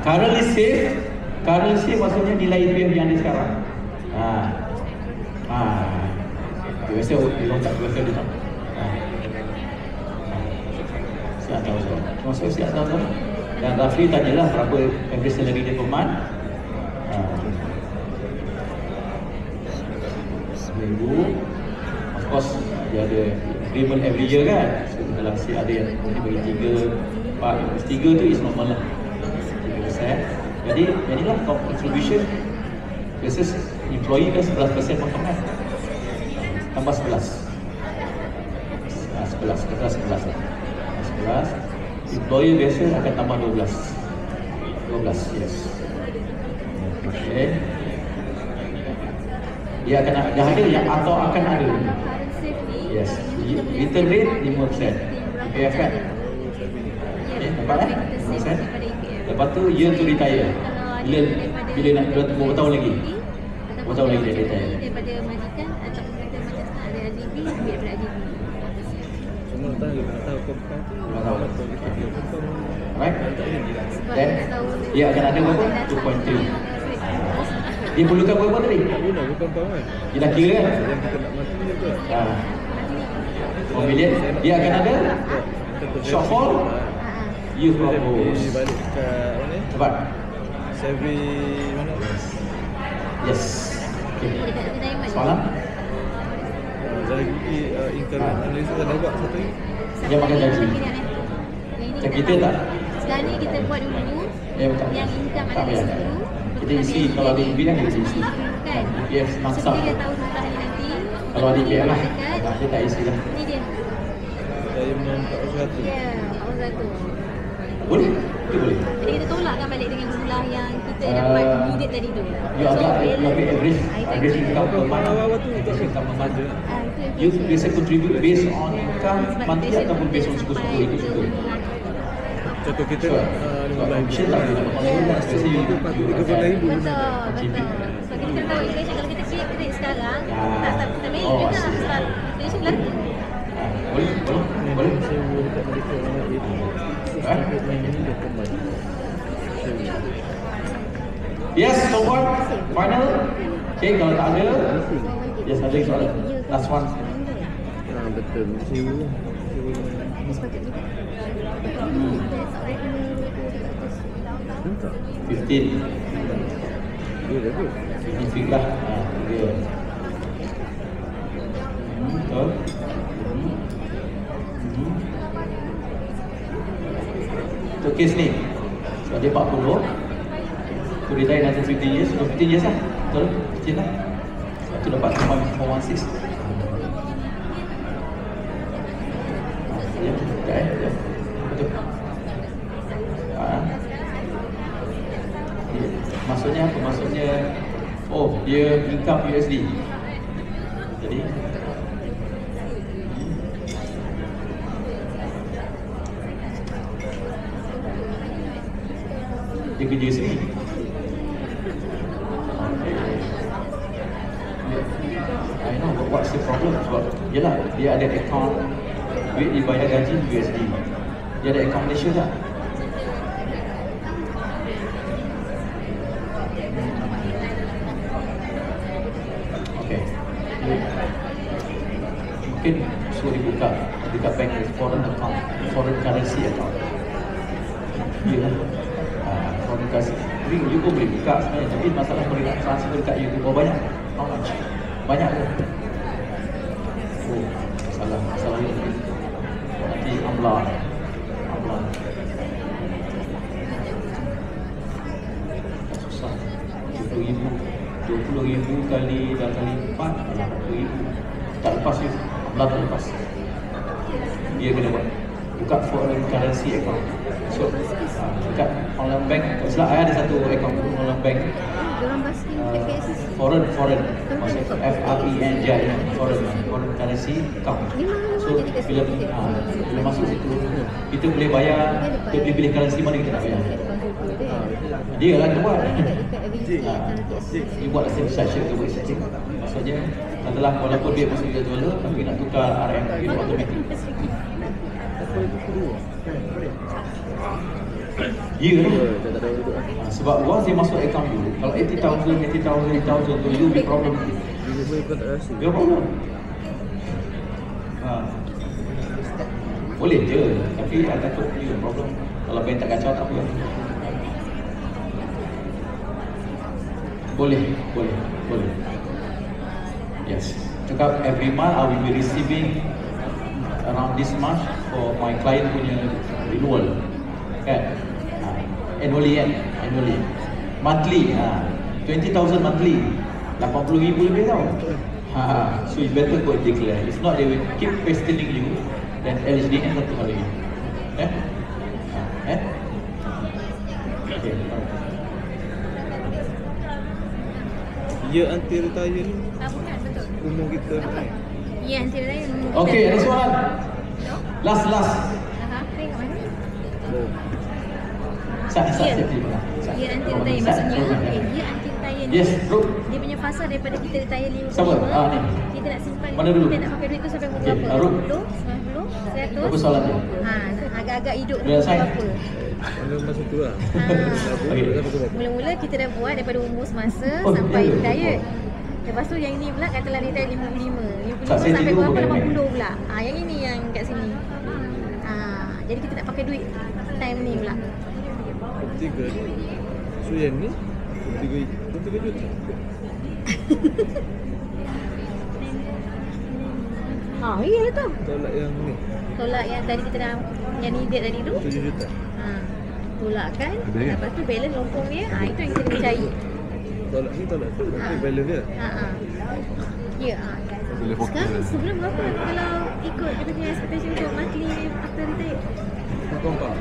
Speaker 1: Currently save maksudnya nilai EPF yang ada sekarang. Biasa dia tak biasa dia tak. Siap tahu so. Masuk siap tahu tu. Dan Rafli tanyalah berapa average salary dia per month. Seminggu. Of course dia ada agreement every year kan. So dalam si ada yang boleh bagi 3, 4, 3 tu is normal lah. 3%. Jadi inilah contribution versus employee kan 11% potongan. Tambah 11. 11. Employer biasa akan tambah 12. Yes. Okay. Dia akan ada yang atau akan ada.
Speaker 3: current save ni.
Speaker 1: Yes. Return rate 5%. EPF kan? Okay, nampak kan? 5%. Lepas tu year to retire. Bila nak berapa tahun lagi? Berapa tahun lagi dia retire?
Speaker 3: Daripada majikan atau kita macam sekarang ada RGB, ambil daripada RGB.
Speaker 2: Semua nak tahu kompang tu.
Speaker 1: Alright.
Speaker 3: Sebab
Speaker 1: Then
Speaker 3: kita tahu
Speaker 1: dia akan ada berapa? 2.3. Dia perlukan berapa tadi?
Speaker 2: Tak guna bukan pound kan.
Speaker 1: Dia dah kira kan?
Speaker 2: Yang kita nak mati je tu.
Speaker 1: 1 million. Dia akan ada shortfall. Use
Speaker 2: Dia
Speaker 1: propose.
Speaker 2: balik kat mana ni?
Speaker 1: Cepat.
Speaker 2: Savvy mana?
Speaker 1: Yes. Okay.
Speaker 3: Dekat retirement.
Speaker 1: Soalan?
Speaker 2: Dari income analysis ada buat satu ni.
Speaker 1: Dia makan gaji. Macam kita tak?
Speaker 3: Sekarang ni kita buat dulu
Speaker 1: Bukan.
Speaker 3: yang income
Speaker 1: Tak
Speaker 3: analysis
Speaker 1: payah.
Speaker 3: dulu.
Speaker 1: Kita isi kalau ada EB kan kita isi.
Speaker 3: Kan?
Speaker 1: Yes,
Speaker 3: So
Speaker 1: mangsa.
Speaker 3: dia tahu jumlah ni nanti.
Speaker 1: Kalau ada EB lah.
Speaker 3: Dekat.
Speaker 1: Dia tak isi lah.
Speaker 3: Ni dia.
Speaker 2: Saya menampak satu.
Speaker 3: Ya, awal satu.
Speaker 1: Boleh? Itu boleh.
Speaker 3: Jadi kita tolakkan balik dengan jumlah yang kita dapat immediate tadi tu.
Speaker 1: You agak average
Speaker 3: itu
Speaker 1: income per month.
Speaker 2: Awal-awal tu
Speaker 1: Average income per month.
Speaker 3: yang
Speaker 1: You biasa contribute based on income monthly ataupun based on suku-suku itu suku.
Speaker 2: Contoh kita
Speaker 1: Sure.
Speaker 2: 15,000.
Speaker 1: Share tak boleh dapat online. Biasa you
Speaker 3: Betul, betul.
Speaker 1: contribute.
Speaker 3: So kita kena tahu inflation. Kalau kita create kredit sekarang,
Speaker 1: Ya.
Speaker 3: tak start Mei,
Speaker 1: Oh,
Speaker 3: kita
Speaker 1: I see.
Speaker 3: start inflation lagi.
Speaker 1: Boleh? Boleh?
Speaker 2: Sewa dekat Malaysia orang itu. Sampai main ni dia kembali. Sewa.
Speaker 1: Yes, so what? Final? Okay, kalau tak ada, yes, ada yang soalan. Last one.
Speaker 2: Betul. Sewa.
Speaker 3: Sepatutnya.
Speaker 2: Nampak?
Speaker 1: 15.
Speaker 2: Dia dah tu.
Speaker 1: Signifikan lah. Dia. Betul. Untuk kes ni, sebab dia 40, to retire another 15 years, 15 years lah. Betul? 15 lah. Sebab tu dapat 416. Ya, betul ya. Betul. Maksudnya apa? Maksudnya dia income USD. Jadi dia kerja sini. I know but what's the problem? Sebab yelah dia ada account, duit dibayar gaji USD. Dia ada account Malaysia tak? Okay. Mungkin suruh dibuka dekat bank foreign account, foreign currency account. Ya lah. Foreign currency. Tapi you pun boleh buka sebenarnya. Tapi masalah boleh nak transfer dekat you berapa banyak? How much? Banyak ke? Oh, salah you. Nanti amlah. Susah. 20,000 kali dah kali 4 adalah 40,000. Tak lepas you. Amlah tak lepas. Dia kena buka foreign currency account. So, dekat online bank, sebab saya ada satu account online bank.
Speaker 3: Diorang basking dekat KSCC.
Speaker 1: Foreign maksud FRENJ foreign currency account. So bila masuk situ kita boleh bayar, kita boleh pilih currency mana kita nak bayar. Dia lah dia buat. Dia buat transaction ke buat setting. Maksudnya adalah walaupun dia masuk $1 tapi nak tukar RM itu automatic. Ya lah. Sebab once dia masuk account dulu, kalau 80,000 tu you big problem. Dia problem. Boleh je, tapi I takut you problem. Kalau bank tak kacau tak apa. Boleh. Yes. Cakap every month I will be receiving around this much for my client punya renewal. Kan? Annually. Monthly. 20,000 monthly. 80,000 lebih tau. So you better go and declare. If not they will keep pestering you. Then LHDN satu hari. Okay.
Speaker 2: Ya anti retire ni
Speaker 3: Betul.
Speaker 2: umur kita ni.
Speaker 3: Ya, nanti lain.
Speaker 1: Okay, ada soalan. Last.
Speaker 3: Tengok mana.
Speaker 1: Sat
Speaker 3: Ya,
Speaker 1: terima.
Speaker 3: ya anti retire maksudnya. Ya anti retire ni.
Speaker 1: Yes, bro.
Speaker 3: Dia punya fasa daripada kita retire 5
Speaker 1: Siapa? Ni.
Speaker 3: Kita nak simpan.
Speaker 1: Mana dulu?
Speaker 3: Kita nak pakai duit tu sampai umur
Speaker 1: Okey,
Speaker 3: berapa?
Speaker 1: Arul.
Speaker 3: 90, 100.
Speaker 1: Apa soalan dia?
Speaker 3: Agak-agak hidup
Speaker 1: Dah sign?
Speaker 3: berapa?
Speaker 2: Mana masa tu lah.
Speaker 1: Okey.
Speaker 3: Mula-mula kita dah buat daripada umur semasa
Speaker 1: Oh,
Speaker 3: sampai
Speaker 1: ya.
Speaker 3: retire. Lepas tu yang ni pula katalah retire 55. 55
Speaker 1: Tak, saya
Speaker 3: sampai
Speaker 1: tidur
Speaker 3: berapa?
Speaker 1: boleh main.
Speaker 3: 80 pula. Yang ini yang kat sini. Jadi kita nak pakai duit time ni pula.
Speaker 2: 3 ni. So yang ni 3 juta.
Speaker 3: Iya tu.
Speaker 2: Tolak yang ni
Speaker 3: Tolak yang tadi kita dah, yang needed tadi tu.
Speaker 2: 7 juta.
Speaker 3: Tolakkan.
Speaker 5: Ada kan?
Speaker 3: Lepas tu balance lompong dia. Itu yang kita kena cari.
Speaker 2: Tolak ni tolak tu. Tapi balance dia.
Speaker 3: Ya.
Speaker 5: Boleh fokus
Speaker 3: Sekarang
Speaker 5: lah.
Speaker 3: sebulan berapa kalau ikut kita punya expectation untuk monthly after retire?
Speaker 2: Kompak.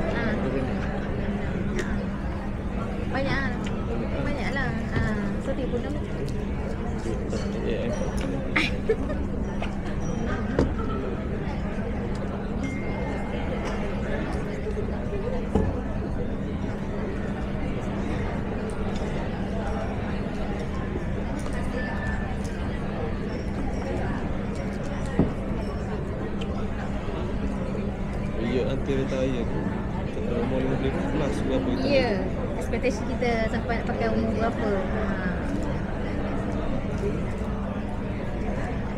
Speaker 3: Banyak lah. Banyak lah. So 36.
Speaker 2: Ya, until retire tu. Umur 50 plus berapa kita?
Speaker 3: Ya. Expectation kita sampai nak pakai umur berapa.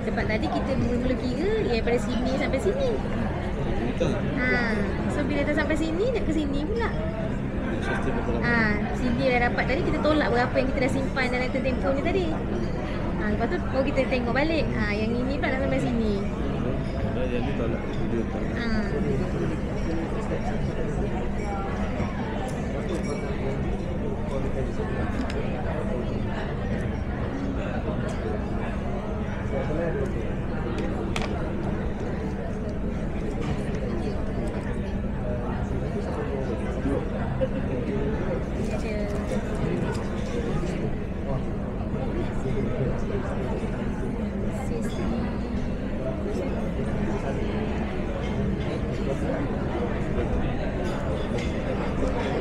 Speaker 3: Sebab tadi kita mula-mula kira daripada sini sampai sini.
Speaker 2: Betul.
Speaker 3: So bila dah sampai sini, nak ke sini pula.
Speaker 2: Sistem berapa?
Speaker 3: Sini dah dapat tadi, kita tolak berapa yang kita dah simpan dalam tempoh ni tadi. Lepas tu baru kita tengok balik. Yang ini pula dah sampai sini.
Speaker 2: Yang ni tolak 7 juta.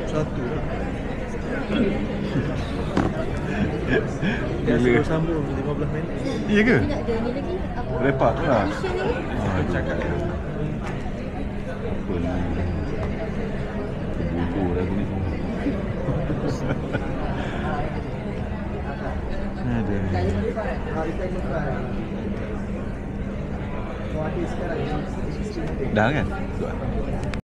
Speaker 2: Satu lah. Dia
Speaker 5: Bila?
Speaker 2: suruh sambung 15 minit.
Speaker 5: Iya ke?
Speaker 3: Tidak ada ni lagi. Apa?
Speaker 5: Lepak tu lah.
Speaker 3: Mission ni.
Speaker 5: Cakap dia. Apa ni? Buku lagu ni. Ada. Dah kan?